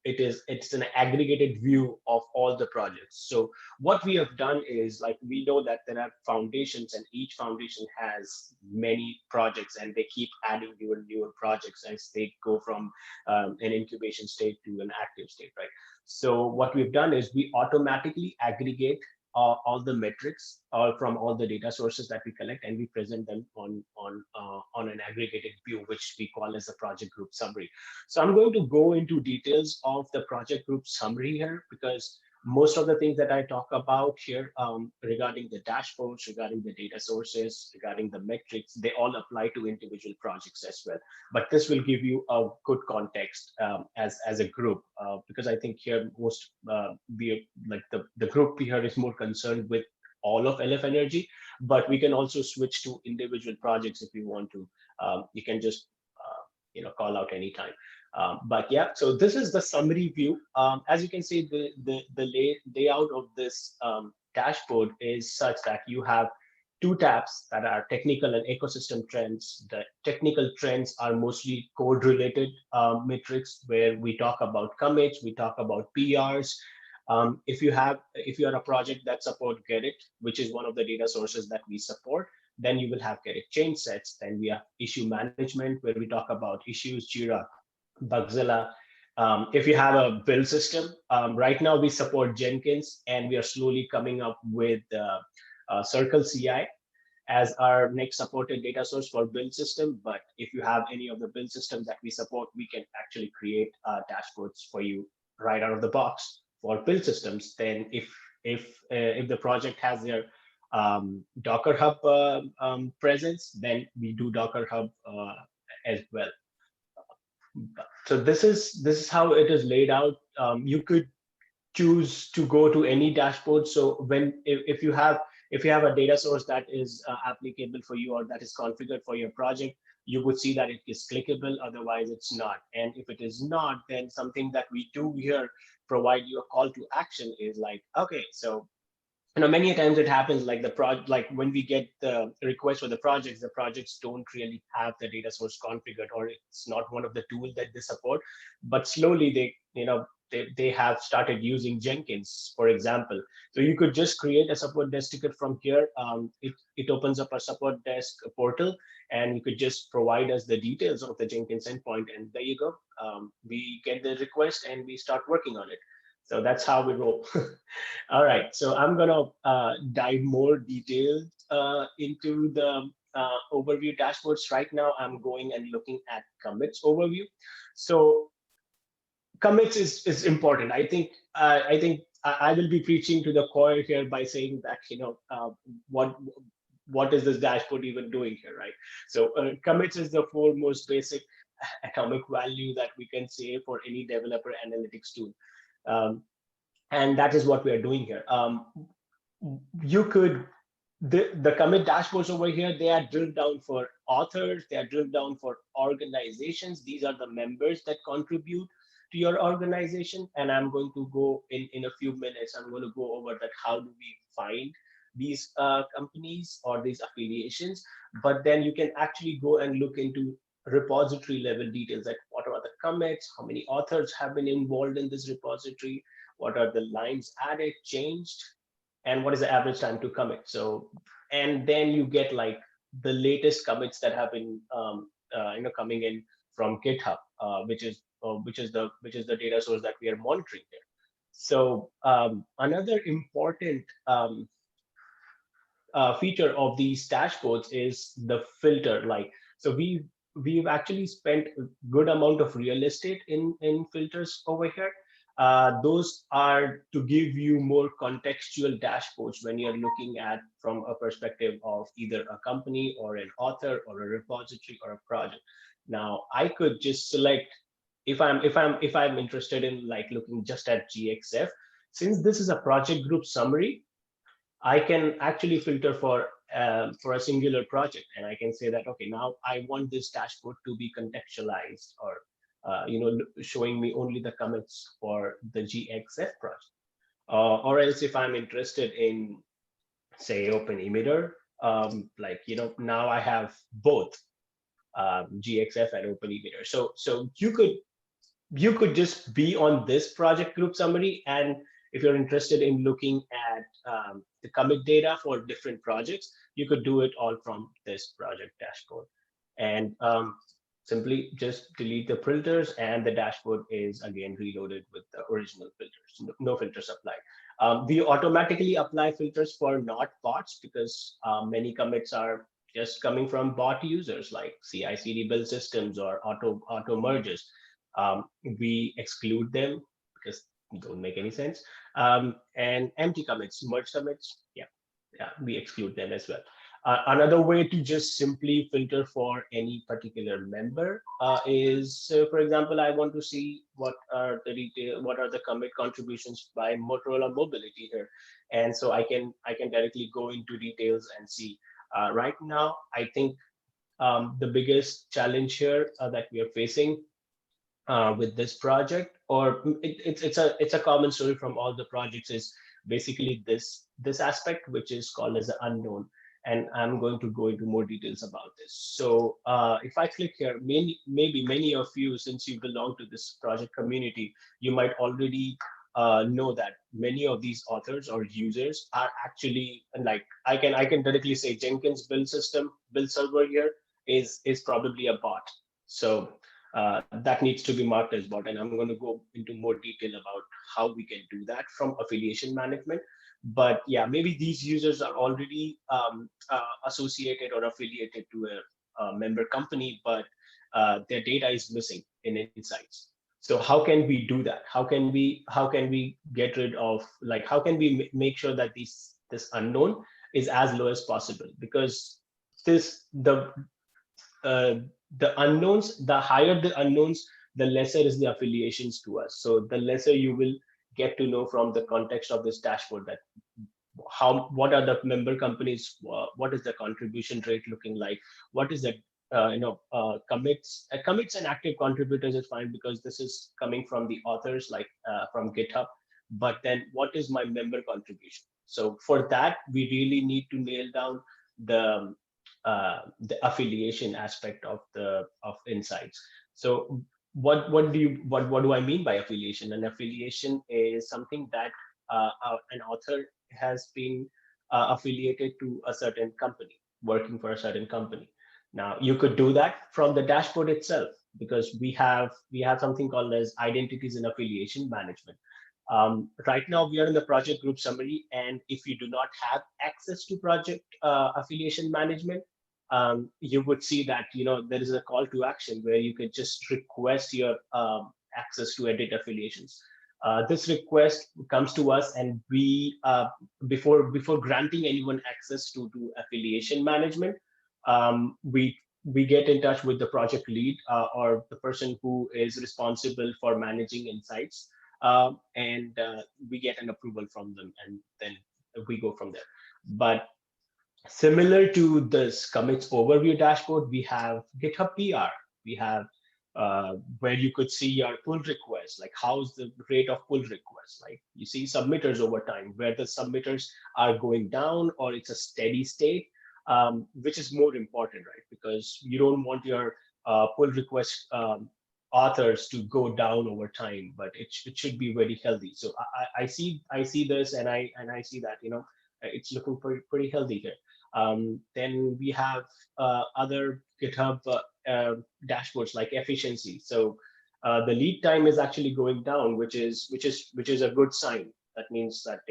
it's an aggregated view of all the projects. So what we have done is, like, we know that there are foundations, and each foundation has many projects, and they keep adding newer projects as they go from an incubation state to an active state, right? So what we've done is we automatically aggregate all the metrics from all the data sources that we collect, and we present them on an aggregated view, which we call as the project group summary. So I'm going to go into details of the project group summary here, because most of the things that I talk about here regarding the dashboards, regarding the data sources, regarding the metrics, they all apply to individual projects as well. But this will give you a good context as a group, because I think here the group here is more concerned with all of LF Energy, but we can also switch to individual projects if you want to. You can just call out anytime. But yeah, so this is the summary view. As you can see, the layout of this dashboard is such that you have two tabs that are technical and ecosystem trends. The technical trends are mostly code related metrics, where we talk about commits, we talk about PRs. If you are a project that support Gerrit, which is one of the data sources that we support, then you will have Gerrit change sets. Then we have issue management, where we talk about issues, Jira, Bugzilla. If you have a build system, right now we support Jenkins, and we are slowly coming up with Circle CI as our next supported data source for build system. But if you have any of the build systems that we support, we can actually create dashboards for you right out of the box for build systems. Then if the project has their Docker Hub presence, then we do Docker Hub as well. So this is how it is laid out. You could choose to go to any dashboard. So if you have a data source that is applicable for you, or that is configured for your project, you would see that it is clickable. Otherwise, it's not. And if it is not, then something that we do here, provide you a call to action, is like, okay, so many times it happens like like when we get the request for the projects don't really have the data source configured, or it's not one of the tools that they support. But slowly they have started using Jenkins, for example. So you could just create a support desk ticket from here. It opens up a support desk portal, and you could just provide us the details of the Jenkins endpoint, and there you go. We get the request and we start working on it. So that's how we roll. All right, so I'm gonna dive more detailed into the overview dashboards. Right now, I'm going and looking at commits overview. So commits is important. I think I will be preaching to the choir here by saying that, you know, what is this dashboard even doing here, right? So commits is the foremost basic atomic value that we can say for any developer analytics tool. And that is what we are doing here. You could, the commit dashboards over here, they are drilled down for authors, they are drilled down for organizations. These are the members that contribute to your organization. And I'm going to go in a few minutes, I'm going to go over that, how do we find these companies or these affiliations. But then you can actually go and look into repository level details, like what are the commits, how many authors have been involved in this repository, what are the lines added, changed, and what is the average time to commit. So, and then you get like the latest commits that have been coming in from GitHub, which is the data source that we are monitoring here. So another important feature of these dashboards is the filter. Like, so we've actually spent a good amount of real estate in filters over here. Those are to give you more contextual dashboards when you're looking at from a perspective of either a company or an author or a repository or a project. Now I could just select, if I'm interested in like looking just at GXF, since this is a project group summary, I can actually filter for a singular project, and I can say that, okay, now I want this dashboard to be contextualized, or showing me only the commits for the GXF project. Or else if I'm interested in, say, Open Emitter, now I have both GXF and Open Emitter. So you could just be on this project group summary, and if you're interested in looking at the commit data for different projects, you could do it all from this project dashboard. And simply just delete the filters, and the dashboard is again reloaded with the original filters. No filters applied. We automatically apply filters for not bots, because many commits are just coming from bot users like CI/CD build systems or auto merges. We exclude them because they don't make any sense. And empty commits, merge commits, yeah, we exclude them as well. Another way to just simply filter for any particular member is, for example, I want to see what are the commit contributions by Motorola Mobility here, and so I can directly go into details and see. Right now, I think the biggest challenge here that we are facing with this project, or it's a common story from all the projects, is basically this aspect, which is called as the unknown. And I'm going to go into more details about this. So if I click here, maybe many of you, since you belong to this project community, you might already know that many of these authors or users are actually, like, I can directly say Jenkins build server here is probably a bot. So that needs to be marked as bot, and I'm going to go into more detail about how we can do that from affiliation management. But yeah, maybe these users are already associated or affiliated to a member company, but their data is missing in insights. So how can we do that? How can we get rid of, like, how can we make sure that this unknown is as low as possible? Because the unknowns, the higher the unknowns, the lesser is the affiliations to us. So the lesser you will get to know from the context of this dashboard, that what are the member companies, what is the contribution rate looking like, what is the commits and active contributors is fine, because this is coming from the authors, like from GitHub. But then what is my member contribution? So for that, we really need to nail down the affiliation aspect of insights. So what do I mean by affiliation? An affiliation is something that an author has been affiliated to a certain company, working for a certain company. Now you could do that from the dashboard itself, because we have something called as identities and affiliation management. Right now, we are in the project group summary, and if you do not have access to project affiliation management, you would see that there is a call to action where you can just request your access to edit affiliations. This request comes to us, and we before granting anyone access to affiliation management, we get in touch with the project lead or the person who is responsible for managing insights, and we get an approval from them, and then we go from there. But similar to this commits overview dashboard, we have GitHub PR. We have where you could see your pull requests, like how's the rate of pull requests. Like you see submitters over time, where the submitters are going down or it's a steady state, which is more important, right? Because you don't want your pull request authors to go down over time, but it should be very healthy. So I see this, and I see that it's looking pretty healthy here. Then we have other GitHub dashboards like efficiency. So the lead time is actually going down, which is a good sign. That means that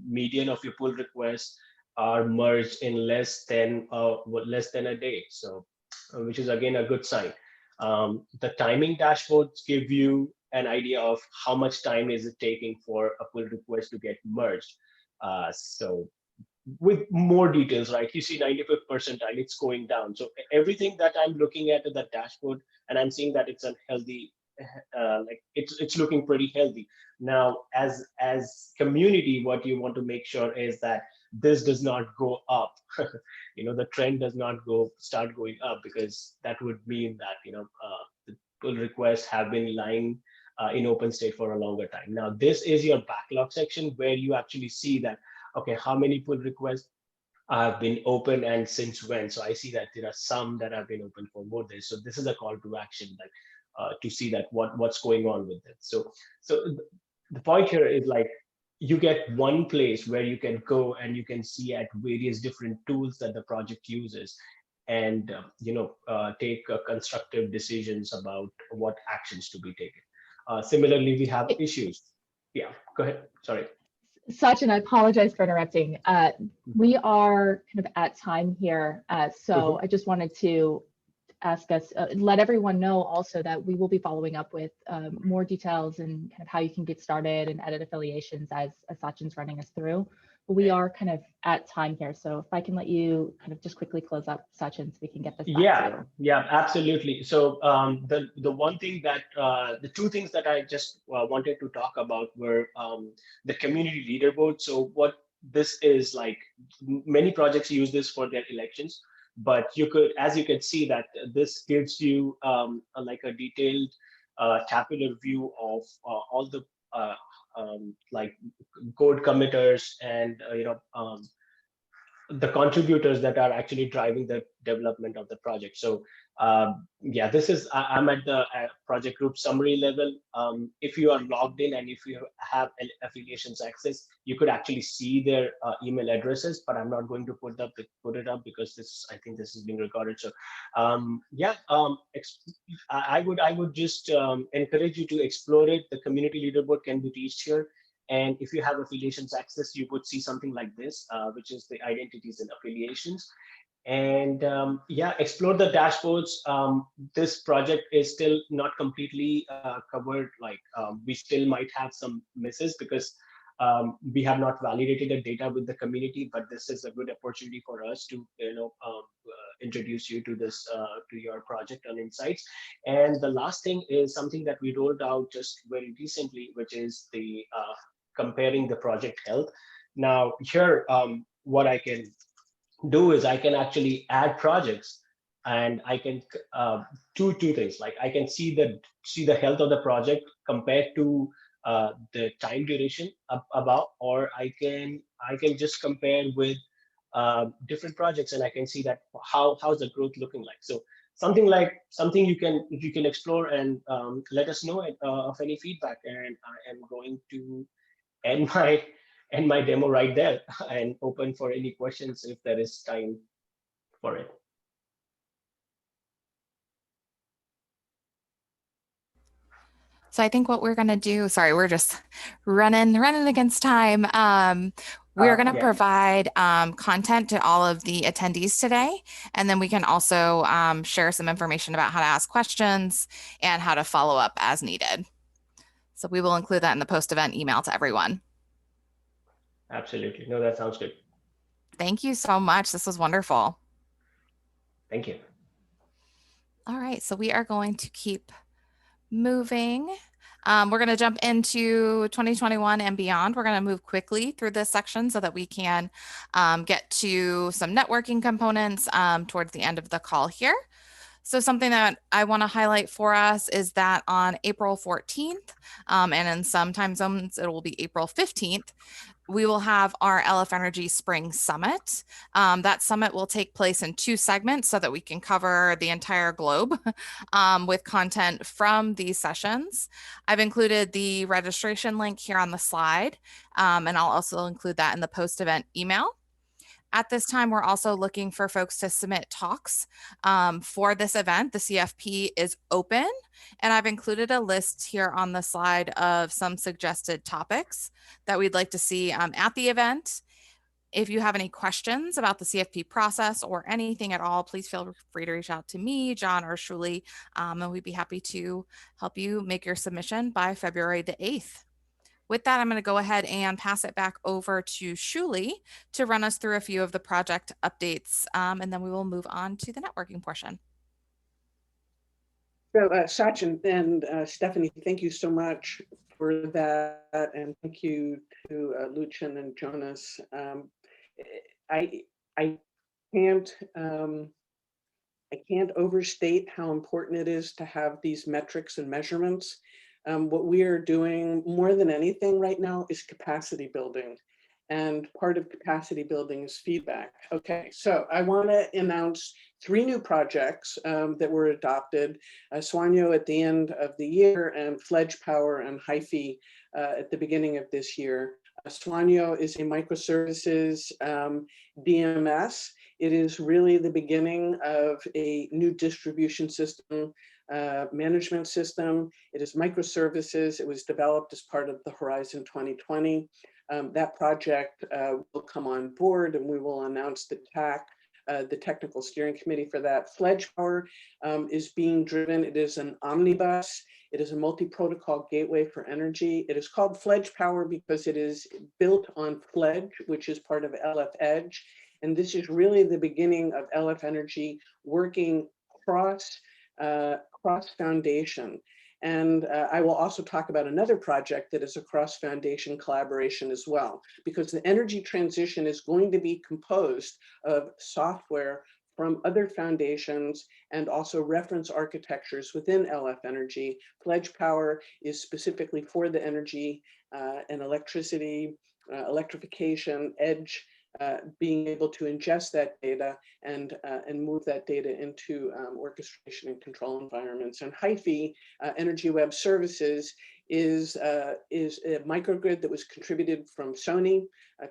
median of your pull requests are merged in less than a day. So which is again a good sign. The timing dashboards give you an idea of how much time is it taking for a pull request to get merged. So with more details, right? You see 95th percentile, it's going down. So everything that I'm looking at that dashboard, and I'm seeing that it's a healthy, like it's looking pretty healthy. Now, as community, what you want to make sure is that this does not go up. The trend does not start going up, because that would mean that the pull requests have been lying in open state for a longer time. Now, this is your backlog section where you actually see that, okay, how many pull requests have been open and since when. So I see that there are some that have been open for more days. So this is a call to action, like to see that what's going on with it. So the point here is, like, you get one place where you can go and you can see at various different tools that the project uses, and take constructive decisions about what actions to be taken. Similarly, we have issues. Yeah, go ahead. Sorry. Sachin, I apologize for interrupting. We are kind of at time here, so I just wanted to ask us, let everyone know also that we will be following up with more details and kind of how you can get started and edit affiliations as Sachin's running us through. But we are kind of at time here, so if I can let you kind of just quickly close up, Sachin, so we can get this back to you. Yeah, absolutely. So the one thing that the two things that I just wanted to talk about were the community leaderboard. So what this is, like, many projects use this for their elections, but you could, as you can see, that this gives you like a detailed tabular view of all the like code committers and the contributors that are actually driving the development of the project. So yeah, this is, I'm at the project group summary level. If you are logged in and if you have affiliations access, you could actually see their email addresses, but I'm not going to put it up because I think this is being recorded. So yeah, I would just encourage you to explore it. The community leaderboard can be reached here. And if you have affiliations access, you would see something like this, which is the identities and affiliations. And yeah, explore the dashboards. This project is still not completely covered. Like we still might have some misses because we have not validated the data with the community, but this is a good opportunity for us to introduce you to this to your project on Insights. And the last thing is something that we rolled out just very recently, which is the comparing the project health. Now here, what I can do is I can actually add projects, and I can do two things. Like I can see the health of the project compared to the time duration about, or I can just compare with different projects, and I can see that how's the growth looking like. So something you can explore, and let us know of any feedback. And I am going to end my demo right there and open for any questions if there is time for it. So I think what we're going to do, sorry, we're just running against time. We're going to provide content to all of the attendees today, and then we can also share some information about how to ask questions and how to follow up as needed. So we will include that in the post-event email to everyone. Absolutely. No, that sounds good. Thank you so much. This was wonderful. Thank you. All right, so we are going to keep moving. We're going to jump into 2021 and beyond. We're going to move quickly through this section so that we can get to some networking components towards the end of the call here. So something that I want to highlight for us is that on April 14th, and in some time zones, it will be April 15th, we will have our LF Energy Spring Summit. That summit will take place in 2 segments so that we can cover the entire globe with content from these sessions. I've included the registration link here on the slide, and I'll also include that in the post-event email. At this time, we're also looking for folks to submit talks for this event. The CFP is open, and I've included a list here on the slide of some suggested topics that we'd like to see at the event. If you have any questions about the CFP process or anything at all, please feel free to reach out to me, John, or Shuli, and we'd be happy to help you make your submission by February the 8th. With that, I'm going to go ahead and pass it back over to Shuli to run us through a few of the project updates, and then we will move on to the networking portion. So Sachin and Stephanie, thank you so much for that, and thank you to Lucian and Jonas. I can't overstate how important it is to have these metrics and measurements. What we are doing more than anything right now is capacity building. And part of capacity building is feedback. Okay, so I want to announce 3 new projects that were adopted. Soigno at the end of the year, and Fledge Power and HIFI at the beginning of this year. Soigno is a microservices DMS. It is really the beginning of a new distribution system management system. It is microservices. It was developed as part of the Horizon 2020. That project will come on board, and we will announce the TAC, the technical steering committee for that. Fledge Power is being driven. It is an omnibus. It is a multi-protocol gateway for energy. It is called Fledge Power because it is built on Fledge, which is part of LF Edge. And this is really the beginning of LF Energy working cross foundation. And I will also talk about another project that is a cross-foundation collaboration as well, because the energy transition is going to be composed of software from other foundations and also reference architectures within LF Energy. Fledge Power is specifically for the energy and electricity, electrification, edge, being able to ingest that data and move that data into orchestration and control environments. And HIFI, Energy Web Services, is a microgrid that was contributed from Sony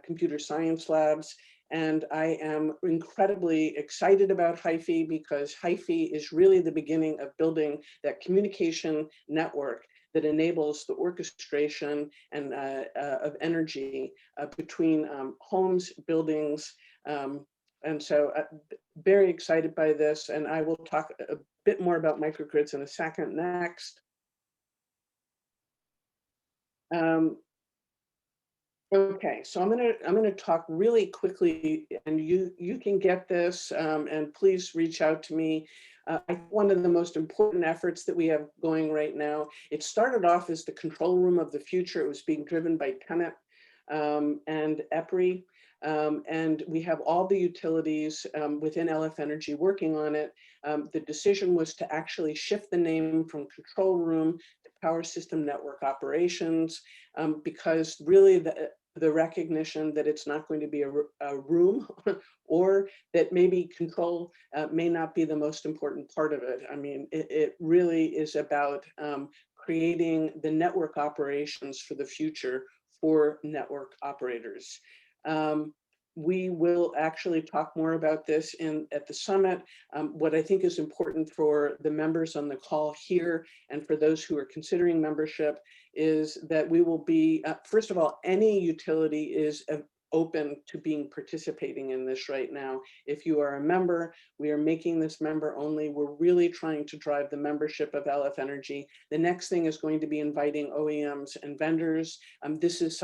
Computer Science Labs. And I am incredibly excited about HIFI because HIFI is really the beginning of building that communication network that enables the orchestration and of energy between homes, buildings. And so very excited by this. And I will talk a bit more about microgrids in a second. Next. Okay, so I'm gonna talk really quickly, and you can get this, and please reach out to me. I think one of the most important efforts that we have going right now, it started off as the control room of the future. It was being driven by TenneT and EPRI, and we have all the utilities within LF Energy working on it. The decision was to actually shift the name from control room to power system network operations, because really the recognition that it's not going to be a room or that maybe control may not be the most important part of it. I mean, it really is about creating the network operations for the future for network operators. We will actually talk more about this at the summit. What I think is important for the members on the call here and for those who are considering membership is that we will be, first of all, any utility is open to participating in this right now. If you are a member, we are making this member only. We're really trying to drive the membership of LF Energy. The next thing is going to be inviting OEMs and vendors. This is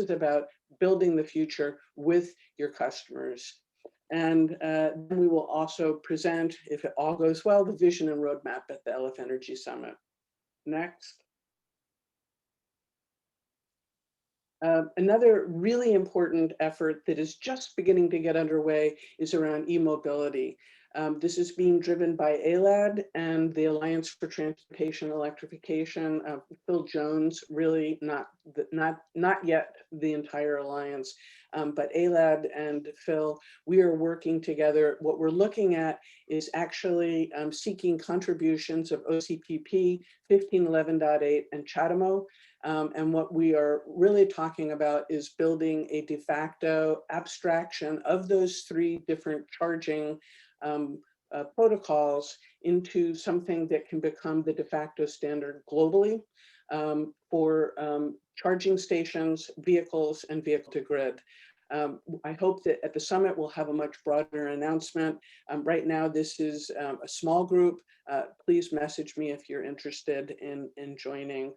about building the future with your customers. And then we will also present, if it all goes well, the vision and roadmap at the LF Energy Summit. Next. Another really important effort that is just beginning to get underway is around e-mobility. This is being driven by ALAD and the Alliance for Transportation Electrification. Phil Jones, really not yet the entire alliance, but ALAD and Phil, we are working together. What we're looking at is actually seeking contributions of OCPP, 1511.8, and CHAdeMO. And what we are really talking about is building a de facto abstraction of those three different charging protocols into something that can become the de facto standard globally for charging stations, vehicles, and vehicle to grid. I hope that at the summit we'll have a much broader announcement. Right now, this is a small group. Please message me if you're interested in joining.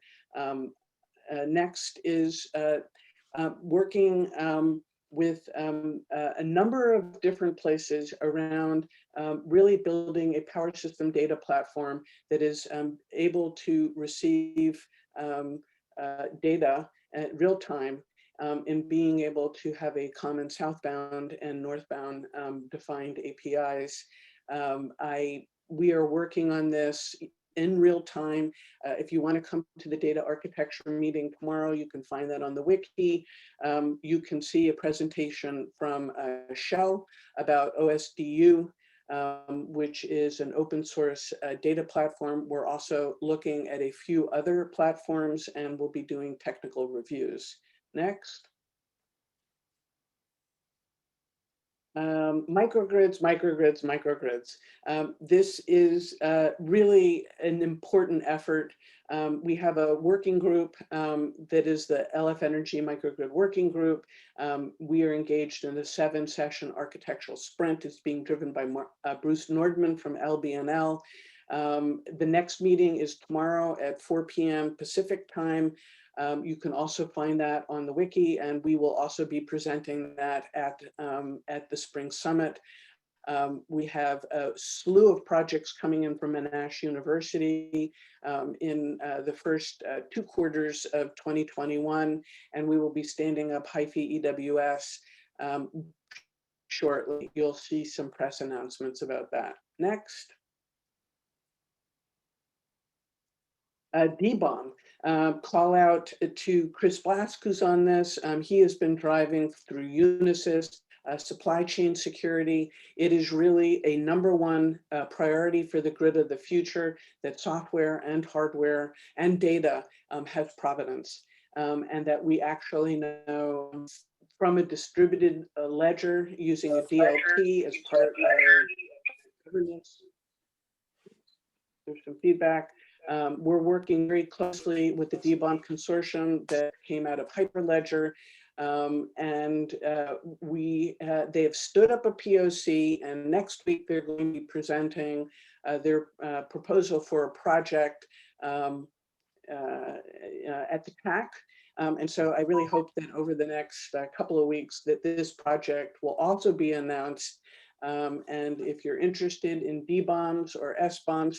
Next is working with a number of different places around really building a power system data platform that is able to receive data at real time in being able to have a common southbound and northbound defined APIs. We are working on this in real time. If you want to come to the data architecture meeting tomorrow, you can find that on the wiki. You can see a presentation from Shell about OSDU, which is an open source data platform. We're also looking at a few other platforms and we'll be doing technical reviews. Next. Microgrids. This is really an important effort. We have a working group that is the LF Energy Microgrid Working Group. We are engaged in a 7-session architectural sprint. It's being driven by Bruce Nordman from LBNL. The next meeting is tomorrow at 4 p.m. Pacific time. You can also find that on the wiki, and we will also be presenting that at the Spring Summit. We have a slew of projects coming in from Monash University in the first 2 quarters of 2021, and we will be standing up HIFI EWS shortly. You'll see some press announcements about that. Next. DBOM. Call out to Chris Blask, who's on this. He has been driving through Unisys, supply chain security. It is really a #1 priority for the grid of the future, that software and hardware and data have provenance, and that we actually know from a distributed ledger using a DLT as part of governance. There's some feedback. We're working very closely with the DBOM consortium that came out of Hyperledger, and they have stood up a POC, and next week they're going to be presenting their proposal for a project at the TAC. And so I really hope that over the next couple of weeks that this project will also be announced. And if you're interested in DBOMs or SBOMs,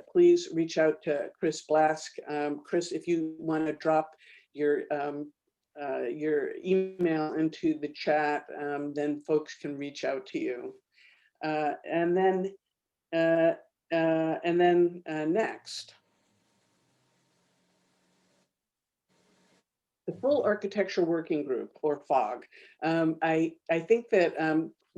please reach out to Chris Blask. Chris, if you want to drop your email into the chat, then folks can reach out to you. And then next. The Full Architecture Working Group, or FOG. I think that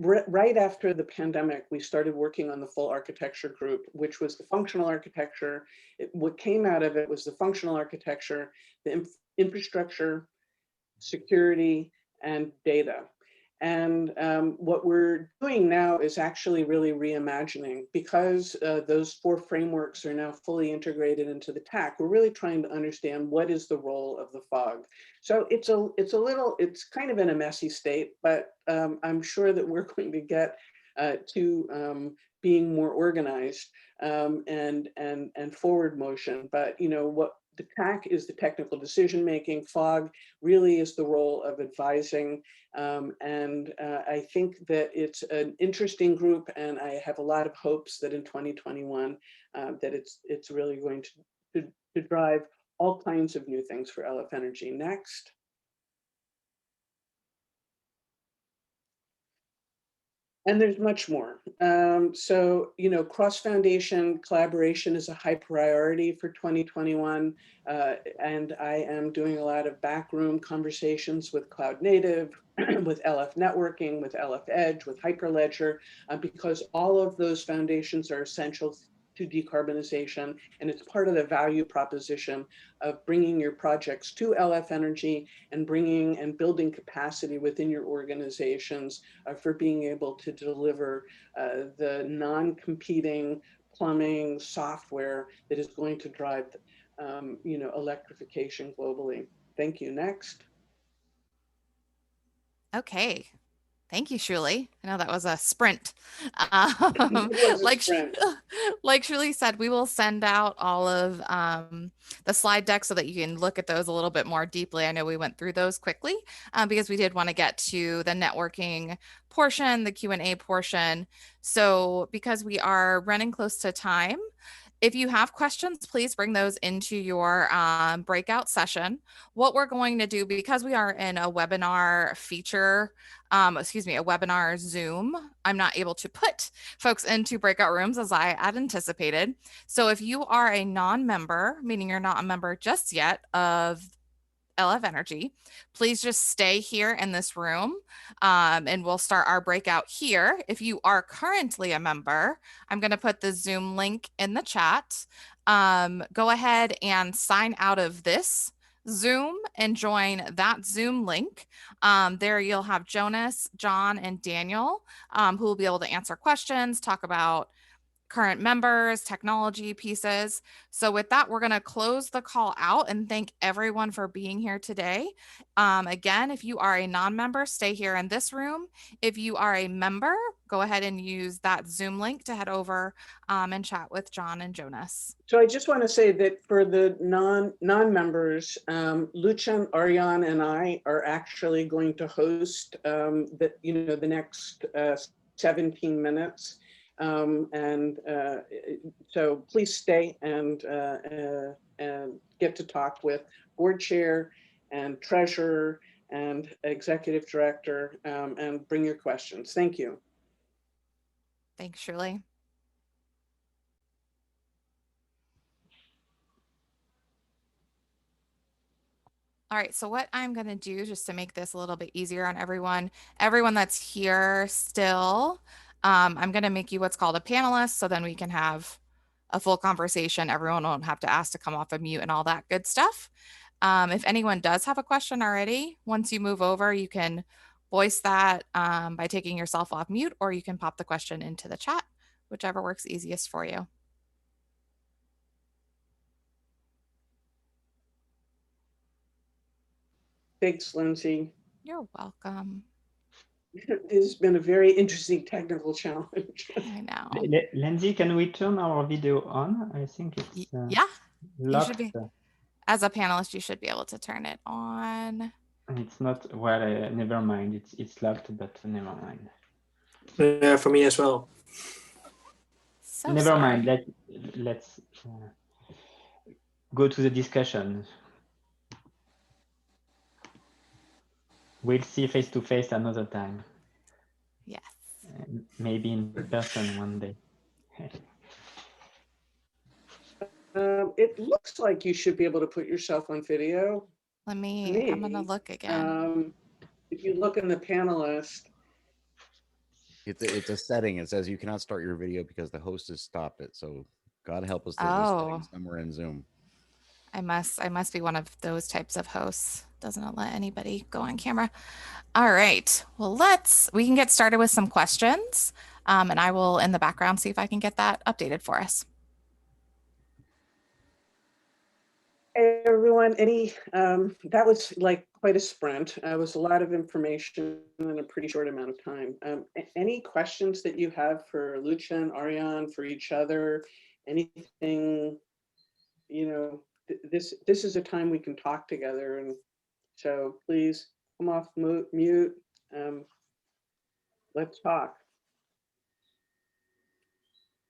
right after the pandemic, we started working on the Full Architecture Group, which was the functional architecture. What came out of it was the functional architecture, the infrastructure, security, and data. And what we're doing now is actually really reimagining, because those 4 frameworks are now fully integrated into the TAC. We're really trying to understand what is the role of the FOG. So it's kind of in a messy state, but I'm sure that we're going to get to being more organized and forward motion. But what the TAC is, the technical decision making. FOG really is the role of advising. And I think that it's an interesting group, and I have a lot of hopes that in 2021 that it's really going to drive all kinds of new things for LF Energy. Next. And there's much more. So, cross-foundation collaboration is a high priority for 2021. And I am doing a lot of backroom conversations with Cloud Native, with LF Networking, with LF Edge, with Hyperledger, because all of those foundations are essential to decarbonization, and it's part of the value proposition of bringing your projects to LF Energy and bringing and building capacity within your organizations for being able to deliver the non-competing plumbing software that is going to drive electrification globally. Thank you. Next. Okay. Thank you, Shuli. I know that was a sprint. It was a Like sprint. like Shuli said, we will send out all of the slide deck so that you can look at those a little bit more deeply. I know we went through those quickly because we did want to get to the networking portion, the Q&A portion. So because we are running close to time, if you have questions, please bring those into your breakout session. What we're going to do, because we are in a webinar feature, a webinar Zoom, I'm not able to put folks into breakout rooms as I had anticipated. So if you are a non-member, meaning you're not a member just yet of LF Energy, please just stay here in this room and we'll start our breakout here. If you are currently a member, I'm going to put the Zoom link in the chat. Go ahead and sign out of this Zoom and join that Zoom link. There you'll have Jonas, John, and Daniel who will be able to answer questions, talk about current members, technology pieces. So with that, we're going to close the call out and thank everyone for being here today. Again, if you are a non-member, stay here in this room. If you are a member, go ahead and use that Zoom link to head over and chat with John and Jonas. So I just want to say that for the non-members, Lucian, Arjan, and I are actually going to host the next 17 minutes. So please stay and get to talk with board chair and treasurer and executive director and bring your questions. Thank you. Thanks, Shirley. All right, so what I'm going to do just to make this a little bit easier on everyone that's here still, I'm going to make you what's called a panelist, so then we can have a full conversation. Everyone won't have to ask to come off of mute and all that good stuff. If anyone does have a question already, once you move over, you can voice that by taking yourself off mute, or you can pop the question into the chat, whichever works easiest for you. Thanks, Lindsay. You're welcome. It's been a very interesting technical challenge. I know. Lindsay, can we turn our video on? I think it's yeah. locked. You should be, as a panelist, you should be able to turn it on. It's not, well, never mind. It's locked, but never mind. Yeah, for me as well. So never sorry. mind. Let's go to the discussion. We'll see face to face another time. Yes. Maybe in person one day. It looks like you should be able to put yourself on video. I'm going to look again. If you look in the panelist. It's a setting. It says you cannot start your video because the host has stopped it. So God help us, there's a setting somewhere in Zoom. I must be one of those types of hosts. Doesn't let anybody go on camera. All right. Well, we can get started with some questions. And I will, in the background, see if I can get that updated for us. Hey everyone, that was like quite a sprint. It was a lot of information in a pretty short amount of time. Any questions that you have for Lucia and Ariane, for each other? Anything, this is a time we can talk together, and so please come off mute. Let's talk.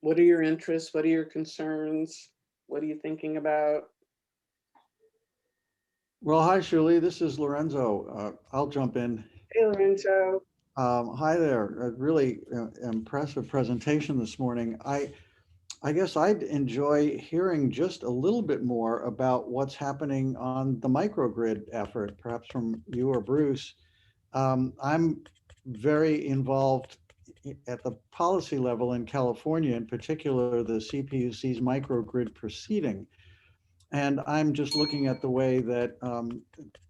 What are your interests? What are your concerns? What are you thinking about? Well, hi, Shuli. This is Lorenzo. I'll jump in. Hey, Lorenzo. Hi there. A really impressive presentation this morning. I guess I'd enjoy hearing just a little bit more about what's happening on the microgrid effort, perhaps from you or Bruce. I'm very involved at the policy level in California, in particular, the CPUC's microgrid proceeding. And I'm just looking at the way that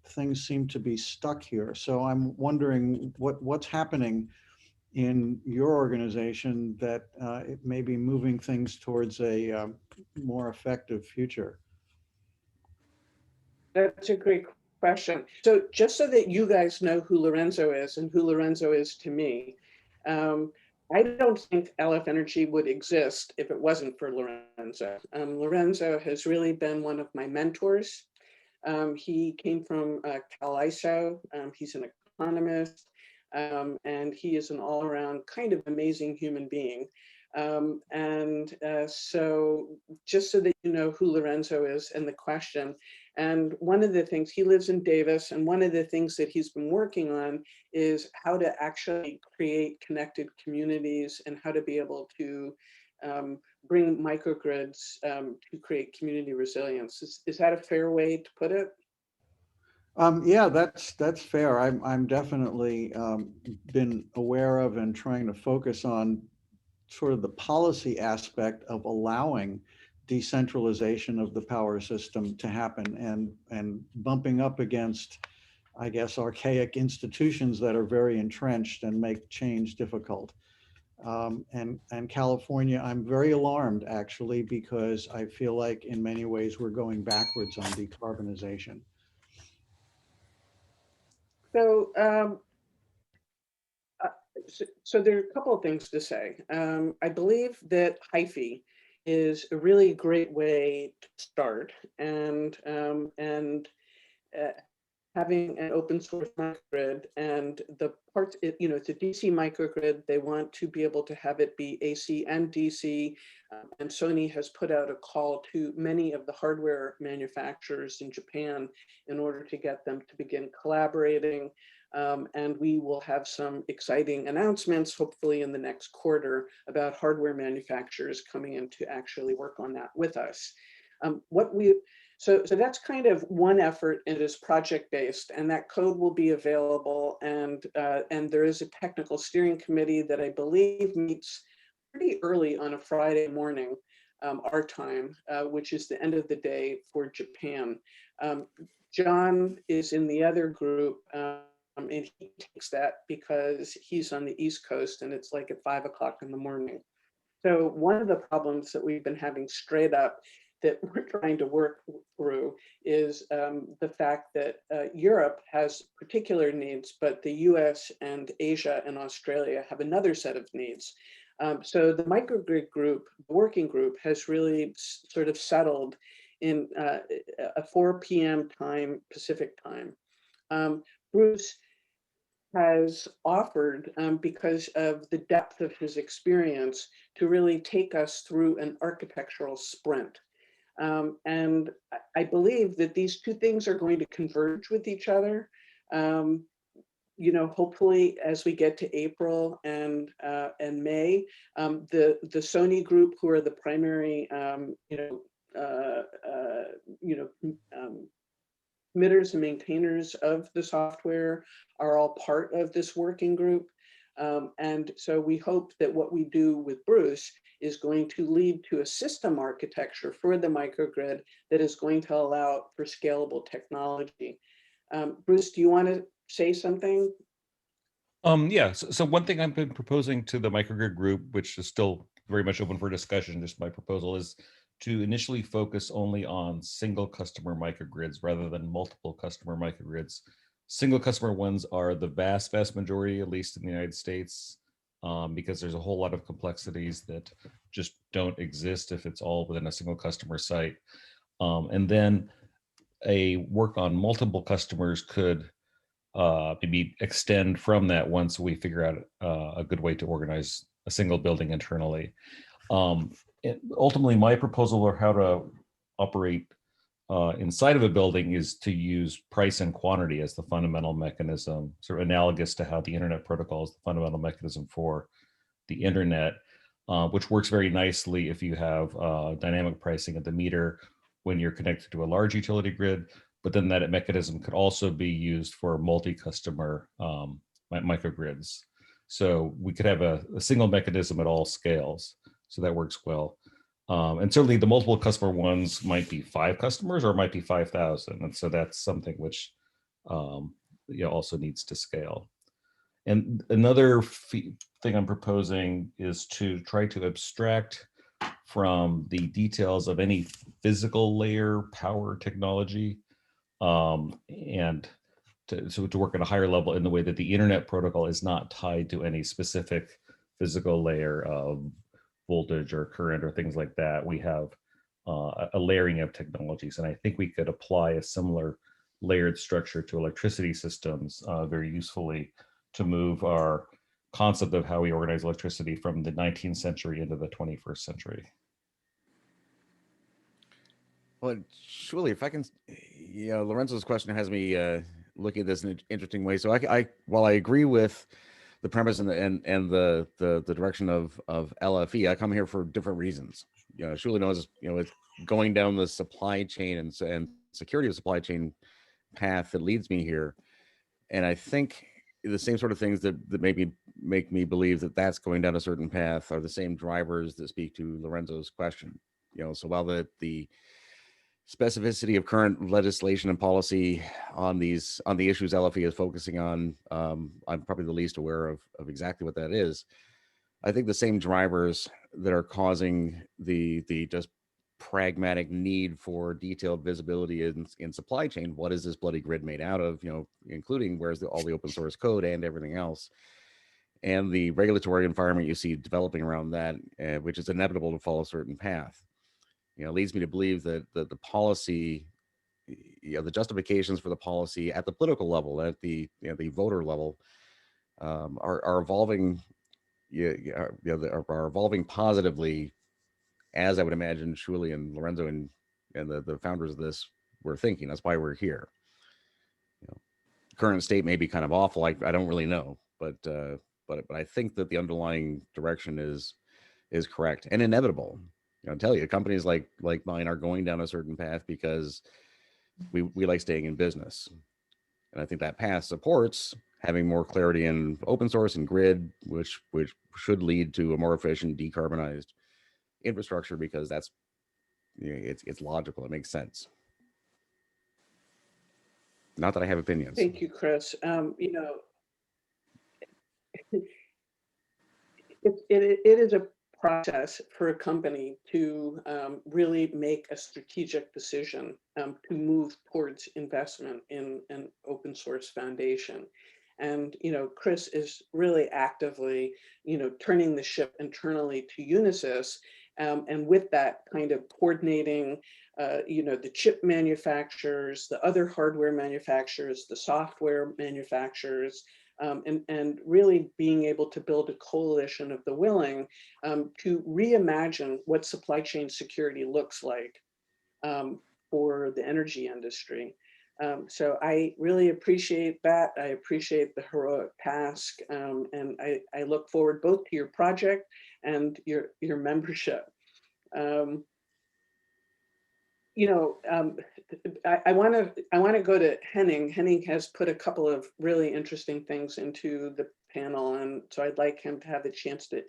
things seem to be stuck here. So I'm wondering what's happening in your organization that it may be moving things towards a more effective future. That's a great question. So just so that you guys know who Lorenzo is and who Lorenzo is to me, I don't think LF Energy would exist if it wasn't for Lorenzo. Lorenzo has really been one of my mentors. He came from Cal ISO. He's an economist, and he is an all-around kind of amazing human being. So just so that you know who Lorenzo is and the question, and one of the things, he lives in Davis, and one of the things that he's been working on is how to actually create connected communities and how to be able to bring microgrids to create community resilience. Is that a fair way to put it? Yeah, that's fair. I'm definitely been aware of and trying to focus on sort of the policy aspect of allowing decentralization of the power system to happen and bumping up against, I guess, archaic institutions that are very entrenched and make change difficult. And California, I'm very alarmed actually, because I feel like in many ways we're going backwards on decarbonization. So there are a couple of things to say. I believe that HIFI is a really great way to start, and having an open source microgrid, and the parts, it's a DC microgrid. They want to be able to have it be AC and DC, and Sony has put out a call to many of the hardware manufacturers in Japan in order to get them to begin collaborating. And we will have some exciting announcements, hopefully in the next quarter, about hardware manufacturers coming in to actually work on that with us. So that's kind of one effort. It is project-based, and that code will be available. And there is a technical steering committee that I believe meets pretty early on a Friday morning, our time, which is the end of the day for Japan. John is in the other group. And he takes that because he's on the East Coast and it's like at 5 o'clock in the morning. So one of the problems that we've been having straight up that we're trying to work through is the fact that Europe has particular needs, but the US and Asia and Australia have another set of needs. So the microgrid group, the working group, has really sort of settled in a 4 p.m. time, Pacific time. Bruce has offered, because of the depth of his experience, to really take us through an architectural sprint. And I believe that these two things are going to converge with each other. Hopefully as we get to April and May, the Sony group, who are the primary, committers and maintainers of the software, are all part of this working group. And so we hope that what we do with Bruce is going to lead to a system architecture for the microgrid that is going to allow for scalable technology. Bruce, do you want to say something? Yeah, so one thing I've been proposing to the microgrid group, which is still very much open for discussion, just my proposal is to initially focus only on single customer microgrids rather than multiple customer microgrids. Single customer ones are the vast majority, at least in the United States, because there's a whole lot of complexities that just don't exist if it's all within a single customer site. And then a work on multiple customers could maybe extend from that once we figure out a good way to organize a single building internally. Ultimately, my proposal for how to operate inside of a building is to use price and quantity as the fundamental mechanism, sort of analogous to how the internet protocol is the fundamental mechanism for the internet, which works very nicely if you have dynamic pricing at the meter when you're connected to a large utility grid. But then that mechanism could also be used for multi-customer microgrids. So we could have a single mechanism at all scales. So that works well. And certainly the multiple customer ones might be 5 customers or it might be 5,000. And so that's something which also needs to scale. And another thing I'm proposing is to try to abstract from the details of any physical layer power technology and to work at a higher level in the way that the internet protocol is not tied to any specific physical layer of voltage or current or things like that. We have a layering of technologies, and I think we could apply a similar layered structure to electricity systems very usefully to move our concept of how we organize electricity from the 19th century into the 21st century. Well, surely, if I can, Lorenzo's question has me looking at this in an interesting way. So while I agree with the premise and the direction of LFE, I come here for different reasons. Surely knows, it's going down the supply chain and security of supply chain path that leads me here. And I think the same sort of things that maybe make me believe that that's going down a certain path are the same drivers that speak to Lorenzo's question. So while the specificity of current legislation and policy on the issues LFE is focusing on, I'm probably the least aware of exactly what that is. I think the same drivers that are causing the just pragmatic need for detailed visibility in supply chain. What is this bloody grid made out of? Including where's all the open source code and everything else, and the regulatory environment you see developing around that, which is inevitable to follow a certain path. Leads me to believe that the policy, the justifications for the policy at the political level, at the voter level, are evolving. Are evolving positively, as I would imagine Shuli and Lorenzo and the founders of this were thinking. That's why we're here. Current state may be kind of awful. I don't really know, but I think that the underlying direction is correct and inevitable. I'll tell you, companies like mine are going down a certain path because we like staying in business. And I think that path supports having more clarity in open source and grid, which should lead to a more efficient, decarbonized infrastructure, because that's, it's logical. It makes sense. Not that I have opinions. Thank you, Chris. It is a process for a company to really make a strategic decision to move towards investment in an open source foundation. And, Chris is really actively, turning the ship internally to Unisys. And with that kind of coordinating, the chip manufacturers, the other hardware manufacturers, the software manufacturers, and really being able to build a coalition of the willing to reimagine what supply chain security looks like for the energy industry. So I really appreciate that. I appreciate the heroic task, and I look forward both to your project and your membership. I want to go to Henning. Henning has put a couple of really interesting things into the panel, and so I'd like him to have the chance to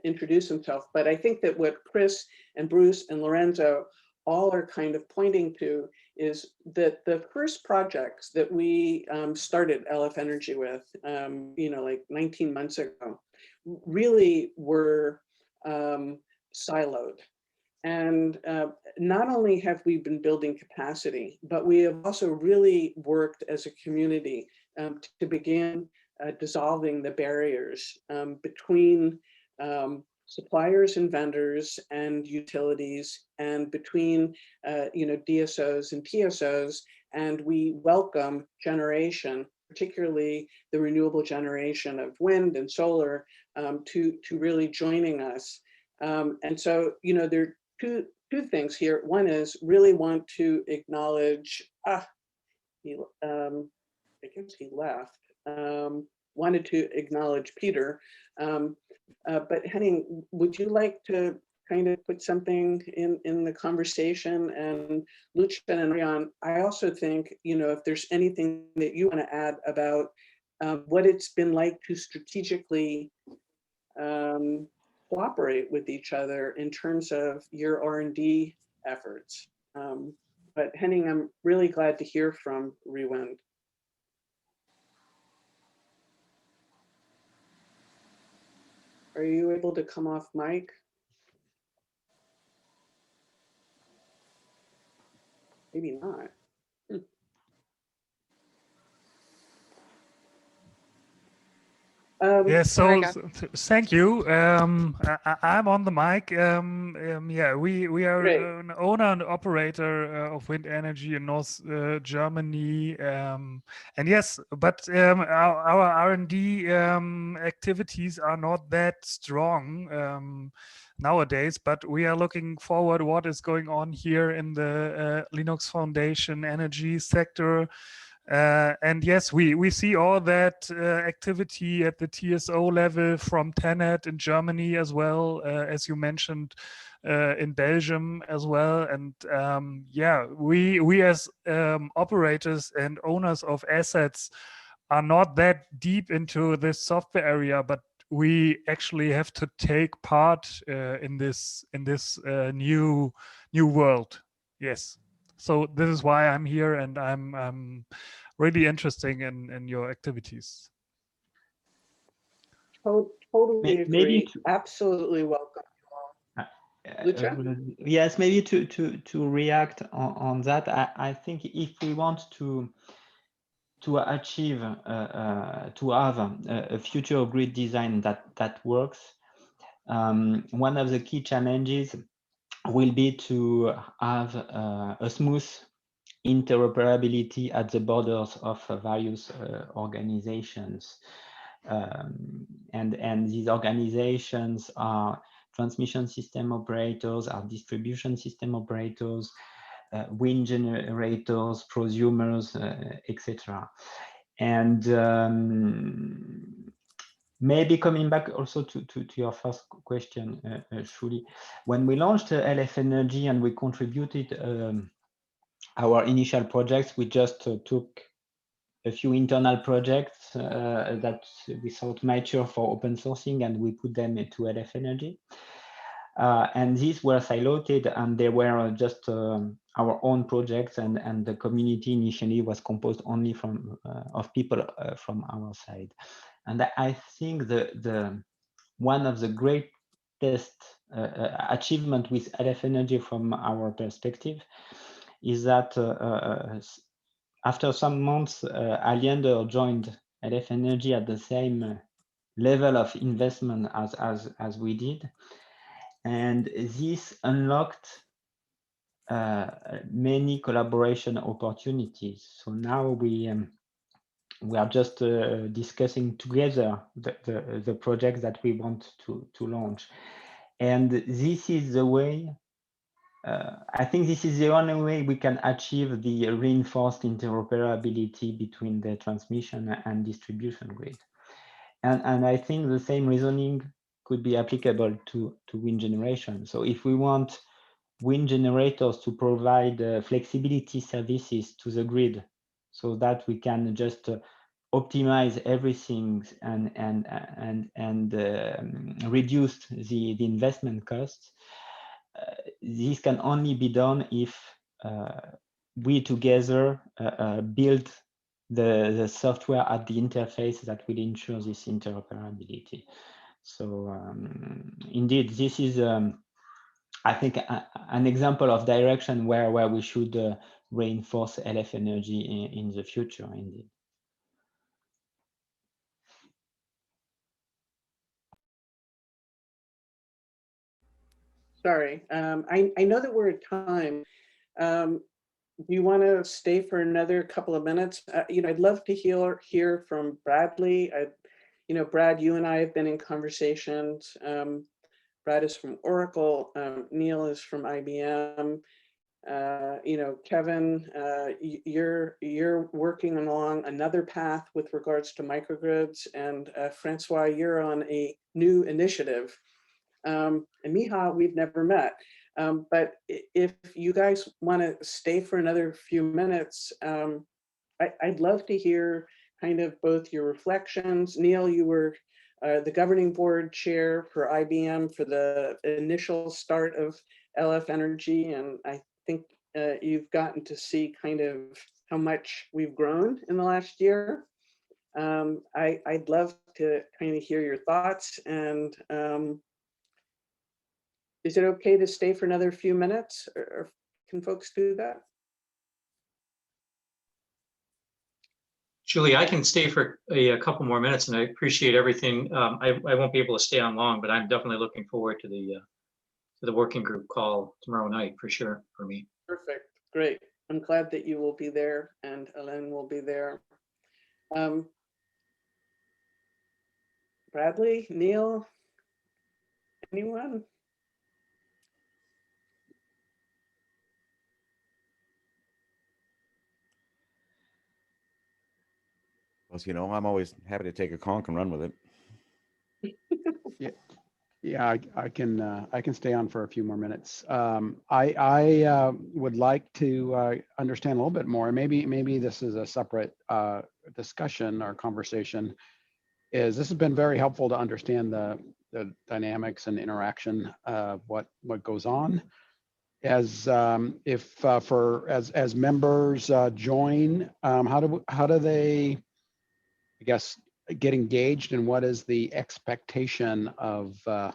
introduce himself, but I think that what Chris and Bruce and Lorenzo all are kind of pointing to is that the first projects that we started LF Energy with, like 19 months ago, really were siloed. And not only have we been building capacity, but we have also really worked as a community to begin dissolving the barriers between suppliers and vendors and utilities, and between DSOs and TSOs. And we welcome generation, particularly the renewable generation of wind and solar, to really joining us. And so, there are two things here. One is really want to acknowledge, I guess he left, wanted to acknowledge Peter. But Henning, would you like to kind of put something in the conversation? And Lucian and Rian, I also think, if there's anything that you want to add about what it's been like to strategically cooperate with each other in terms of your R&D efforts. But Henning, I'm really glad to hear from Rewind. Are you able to come off mic? Maybe not. Yes, so thank you. I'm on the mic. Yeah, we are an owner and operator of wind energy in North Germany. And yes, but our R&D activities are not that strong nowadays, but we are looking forward what is going on here in the Linux Foundation energy sector. And yes, we see all that activity at the TSO level from TenneT in Germany as well, as you mentioned, in Belgium as well. And yeah, we as operators and owners of assets are not that deep into this software area, but we actually have to take part in this new world. Yes. So this is why I'm here, and I'm really interested in your activities. Totally agree. Absolutely welcome. Yes, maybe to react on that, I think if we want to achieve to have a future grid design that works, one of the key challenges will be to have a smooth interoperability at the borders of various organizations. And these organizations are transmission system operators, are distribution system operators, wind generators, prosumers, etc. And maybe coming back also to your first question, Shuli, when we launched LF Energy and we contributed our initial projects, we just took a few internal projects that we thought mature for open sourcing, and we put them into LF Energy. And these were siloed, and they were just our own projects, and the community initially was composed only of people from our side. And I think the one of the greatest achievement with LF Energy from our perspective is that after some months, Aliander joined LF Energy at the same level of investment as we did, and this unlocked many collaboration opportunities. So now we are just discussing together the projects that we want to launch, and this is the way. I think this is the only way we can achieve the reinforced interoperability between the transmission and distribution grid. And I think the same reasoning could be applicable to wind generation. So if we want wind generators to provide flexibility services to the grid so that we can just optimize everything and reduce the investment costs. This can only be done if we together build the software at the interface that will ensure this interoperability. So indeed, this is, I think, an example of direction where we should reinforce LF Energy in the future, indeed. Sorry, I know that we're at time. Do you want to stay for another couple of minutes? I'd love to hear from Bradley. Brad, you and I have been in conversations. Brad is from Oracle. Neil is from IBM. Kevin, you're working along another path with regards to microgrids, and Francois, you're on a new initiative. And Miha, we've never met. But if you guys want to stay for another few minutes, I'd love to hear kind of both your reflections. Neil, you were the governing board chair for IBM for the initial start of LF Energy, and I think you've gotten to see kind of how much we've grown in the last year. I'd love to kind of hear your thoughts, and is it okay to stay for another few minutes, or can folks do that? Julie, I can stay for a couple more minutes, and I appreciate everything. I won't be able to stay on long, but I'm definitely looking forward to the working group call tomorrow night for sure for me. Perfect, great. I'm glad that you will be there and Ellen will be there. Bradley, Neil, anyone? Well, I'm always happy to take a conch and run with it. Yeah, I can stay on for a few more minutes. I would like to understand a little bit more. Maybe this is a separate discussion or conversation. This has been very helpful to understand the dynamics and interaction of what goes on. As members join, how do they, I guess, get engaged, and what is the expectation of the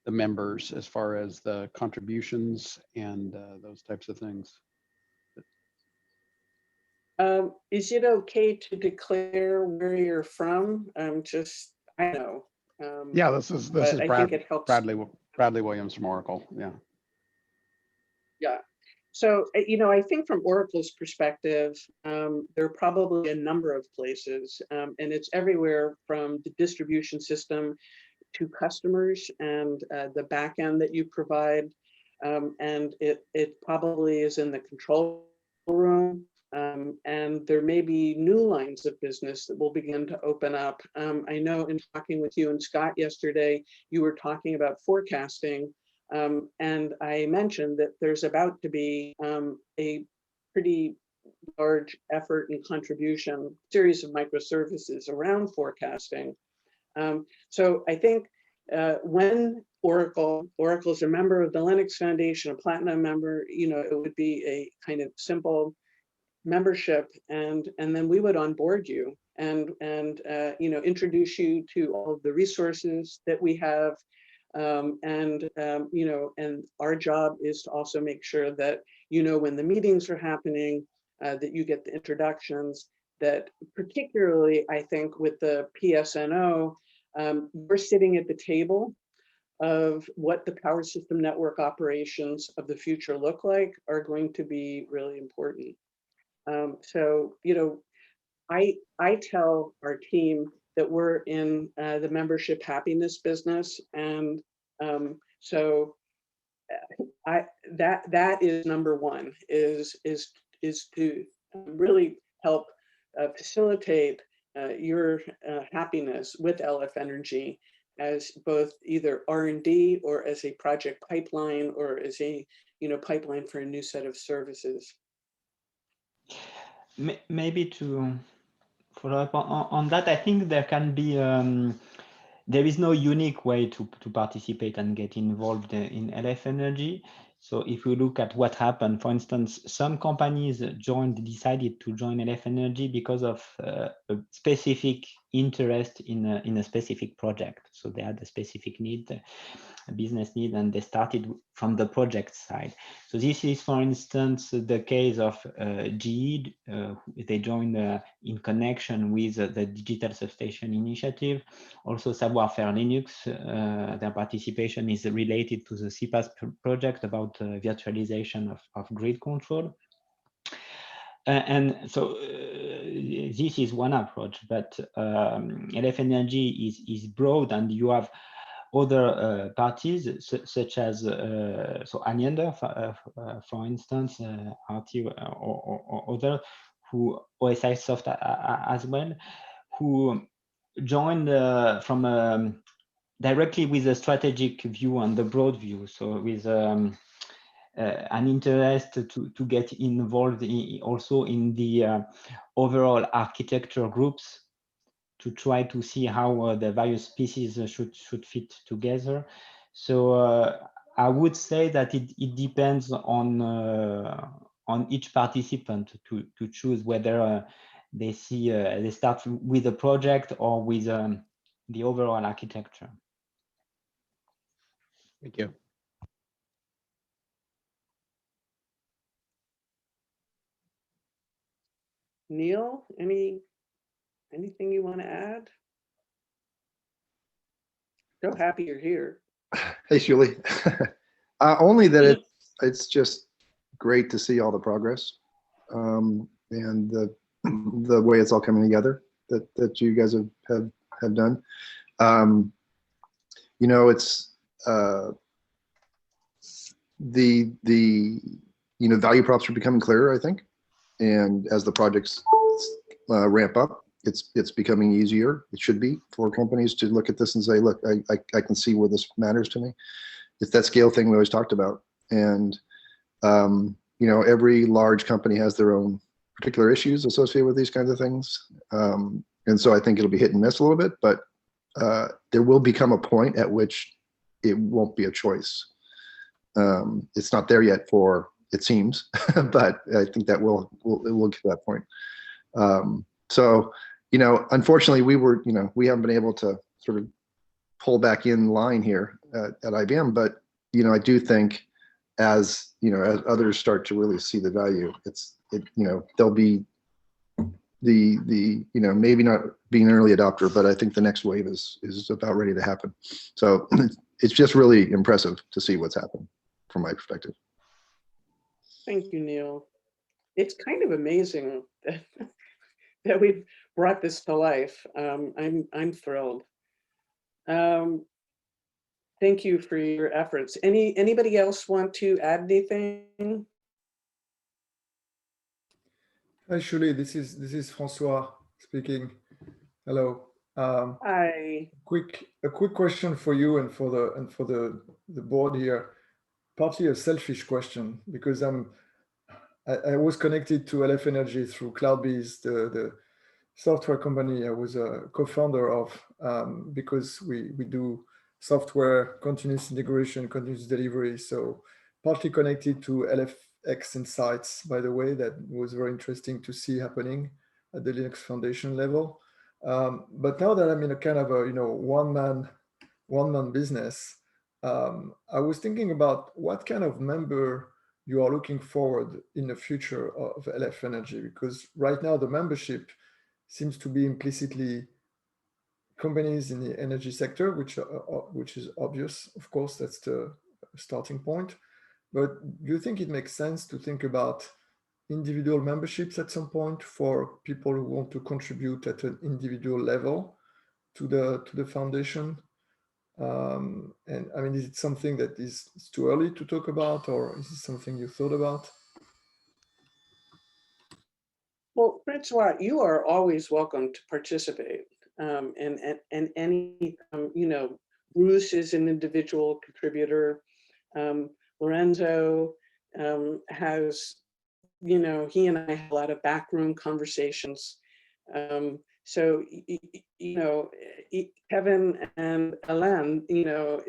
members as far as the contributions and those types of things? Is it okay to declare where you're from? I know. Yeah, this is I think it helps. Bradley Williams from Oracle. Yeah. Yeah. So, I think from Oracle's perspective, there are probably a number of places, and it's everywhere from the distribution system to customers and the back end that you provide. And it probably is in the control room. And there may be new lines of business that will begin to open up. I know in talking with you and Scott yesterday, you were talking about forecasting. And I mentioned that there's about to be a pretty large effort and contribution, series of microservices around forecasting. So I think when Oracle's a member of the Linux Foundation, a platinum member, it would be a kind of simple membership, and then we would onboard you and introduce you to all of the resources that we have. And our job is to also make sure that, when the meetings are happening, that you get the introductions, that particularly, I think with the PSNO, we're sitting at the table of what the power system network operations of the future look like are going to be really important. So, I tell our team that we're in the membership happiness business, and so that is number one, is to really help facilitate your happiness with LF Energy as both either R&D or as a project pipeline or as a pipeline for a new set of services. Maybe follow up on that, I think there can be there is no unique way to participate and get involved in LF Energy. So if we look at what happened, for instance, some companies decided to join LF Energy because of a specific interest in a specific project. So they had a specific need, a business need, and they started from the project side. So this is, for instance, the case of GE. They joined in connection with the Digital Substation Initiative. Also, Savoir-Faire Linux, their participation is related to the CPAS project about virtualization of grid control. And so this is one approach, but LF Energy is broad, and you have other parties such as so Aniender, for instance, RT or other, who OSIsoft as well, who joined from directly with a strategic view and the broad view. So with an interest to get involved also in the overall architecture groups, to try to see how the various pieces should fit together. So I would say that it depends on each participant to choose whether they see they start with a project or with the overall architecture. Thank you. Neil, anything you want to add? So happy you're here. Hey, Julie. Only that it's just great to see all the progress and the way it's all coming together that you guys have done. You know, it's the value props are becoming clearer, I think, and as the projects ramp up, it's becoming easier. It should be for companies to look at this and say, look, I can see where this matters to me. It's that scale thing we always talked about. And, every large company has their own particular issues associated with these kinds of things. And so I think it'll be hit and miss a little bit, but there will become a point at which it won't be a choice. It's not there yet it seems, but I think that we'll get to that point. So, unfortunately, we haven't been able to sort of pull back in line here at IBM, but, I do think as others start to really see the value, there'll be maybe not being an early adopter, but I think the next wave is about ready to happen. So it's just really impressive to see what's happened from my perspective. Thank you, Neil. It's kind of amazing that we've brought this to life. I'm thrilled. Thank you for your efforts. Anybody else want to add anything? Hi, Julie. This is Francois speaking. Hello. Hi. A quick question for you and for the board here. Partly a selfish question, because I was connected to LF Energy through CloudBees, the software company I was a co-founder of, because we do software, continuous integration, continuous delivery. So partly connected to LFX Insights, by the way, that was very interesting to see happening at the Linux Foundation level. But now that I'm in a kind of a one-man business, I was thinking about what kind of member you are looking forward in the future of LF Energy, because right now the membership seems to be implicitly companies in the energy sector, which is obvious. Of course, that's the starting point. But do you think it makes sense to think about individual memberships at some point for people who want to contribute at an individual level to the foundation? And I mean, is it something that is too early to talk about, or is it something you thought about? Well, Francois, you are always welcome to participate. And any, Bruce is an individual contributor. Lorenzo has, he and I have a lot of backroom conversations. So, you know, Kevin and Alain, you know,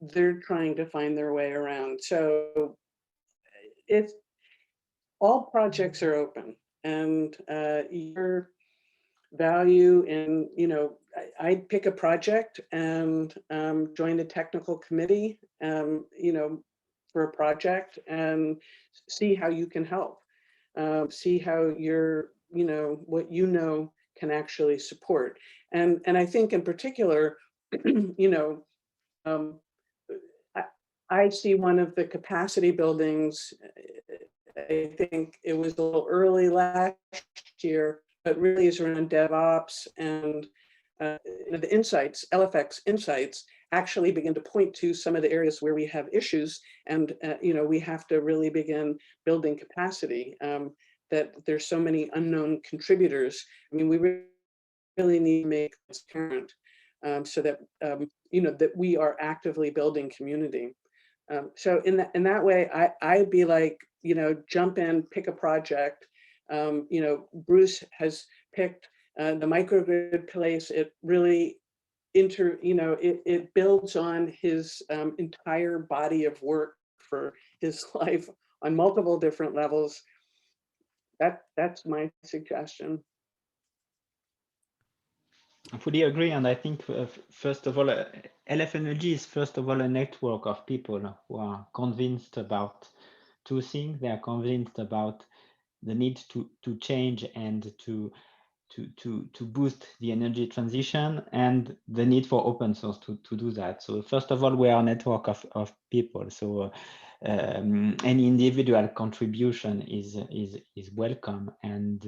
they're trying to find their way around. So it's all projects are open, and your value in, you know, I'd pick a project and join the technical committee, you know, for a project and see how you can help. See how your, you know, what you know can actually support. And I think in particular, you know, I see one of the capacity buildings, I think it was a little early last year, but really is around DevOps and you know, the insights, LFX insights actually begin to point to some of the areas where we have issues, and you know, we have to really begin building capacity. That there's so many unknown contributors. I mean, we really need to make it transparent so that you know, that we are actively building community. So in that way, I'd be like, you know, jump in, pick a project. You know, Bruce has picked the microgrid place. It really you know, it builds on his entire body of work for his life on multiple different levels. That's my suggestion. I fully agree, and I think first of all, LF Energy is first of all a network of people who are convinced about two things. They are convinced about the need to change and to boost the energy transition, and the need for open source to do that. So first of all, we are a network of people. So any individual contribution is welcome, and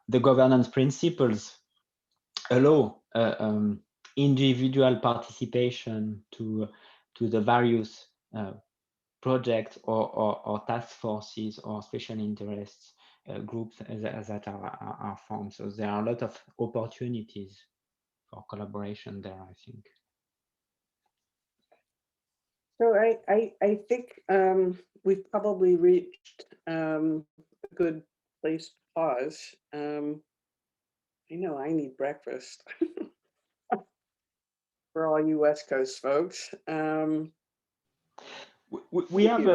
the governance principles allow individual participation to the various projects or task forces or special interests groups that are formed. So there are a lot of opportunities for collaboration there, I think. So I think we've probably reached a good place to pause. I know I need breakfast for all you West Coast folks. We have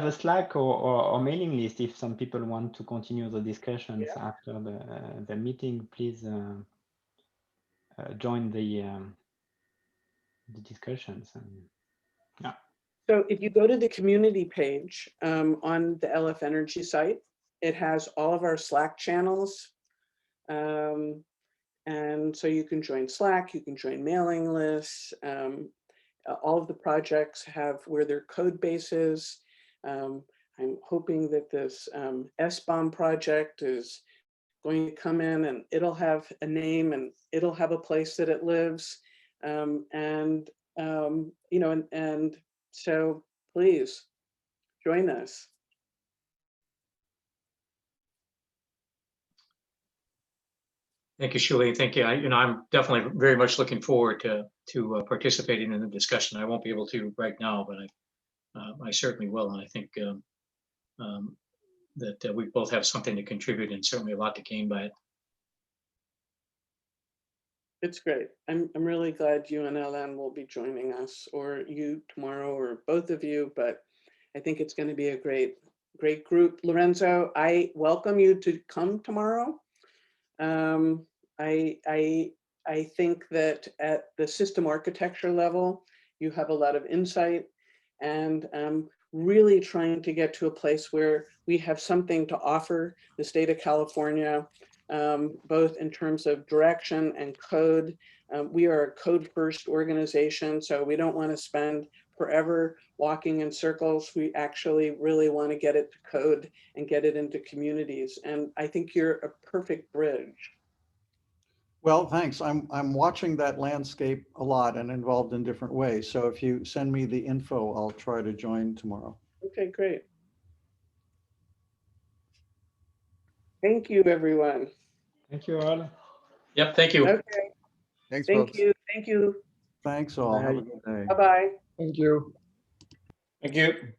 a Slack or mailing list if some people want to continue the discussions after the meeting. Please join the discussions. Yeah. So if you go to the community page on the LF Energy site, it has all of our Slack channels. And so you can join Slack, you can join mailing lists. All of the projects have where their code base is. I'm hoping that this SBOM project is going to come in and it'll have a name and it'll have a place that it lives. You know, and so please join us. Thank you, Shuli. Thank you. You know, I'm definitely very much looking forward to participating in the discussion. I won't be able to right now, but I certainly will. And I think that we both have something to contribute and certainly a lot to gain by it. It's great. I'm really glad you and Ellen will be joining us, or you tomorrow, or both of you. But I think it's going to be a great group. Lorenzo, I welcome you to come tomorrow. I think that at the system architecture level, you have a lot of insight, and really trying to get to a place where we have something to offer the state of California, both in terms of direction and code. We are a code first organization, so we don't want to spend forever walking in circles. We actually really want to get it to code and get it into communities. And I think you're a perfect bridge. Well, thanks. I'm watching that landscape a lot and involved in different ways. So if you send me the info, I'll try to join tomorrow. Okay, great. Thank you, everyone. Thank you all. Yep, thank you. Okay. Thanks, Thank folks. you. Thank you. Thanks all. Have a good day. Bye-bye. Thank you. Thank you.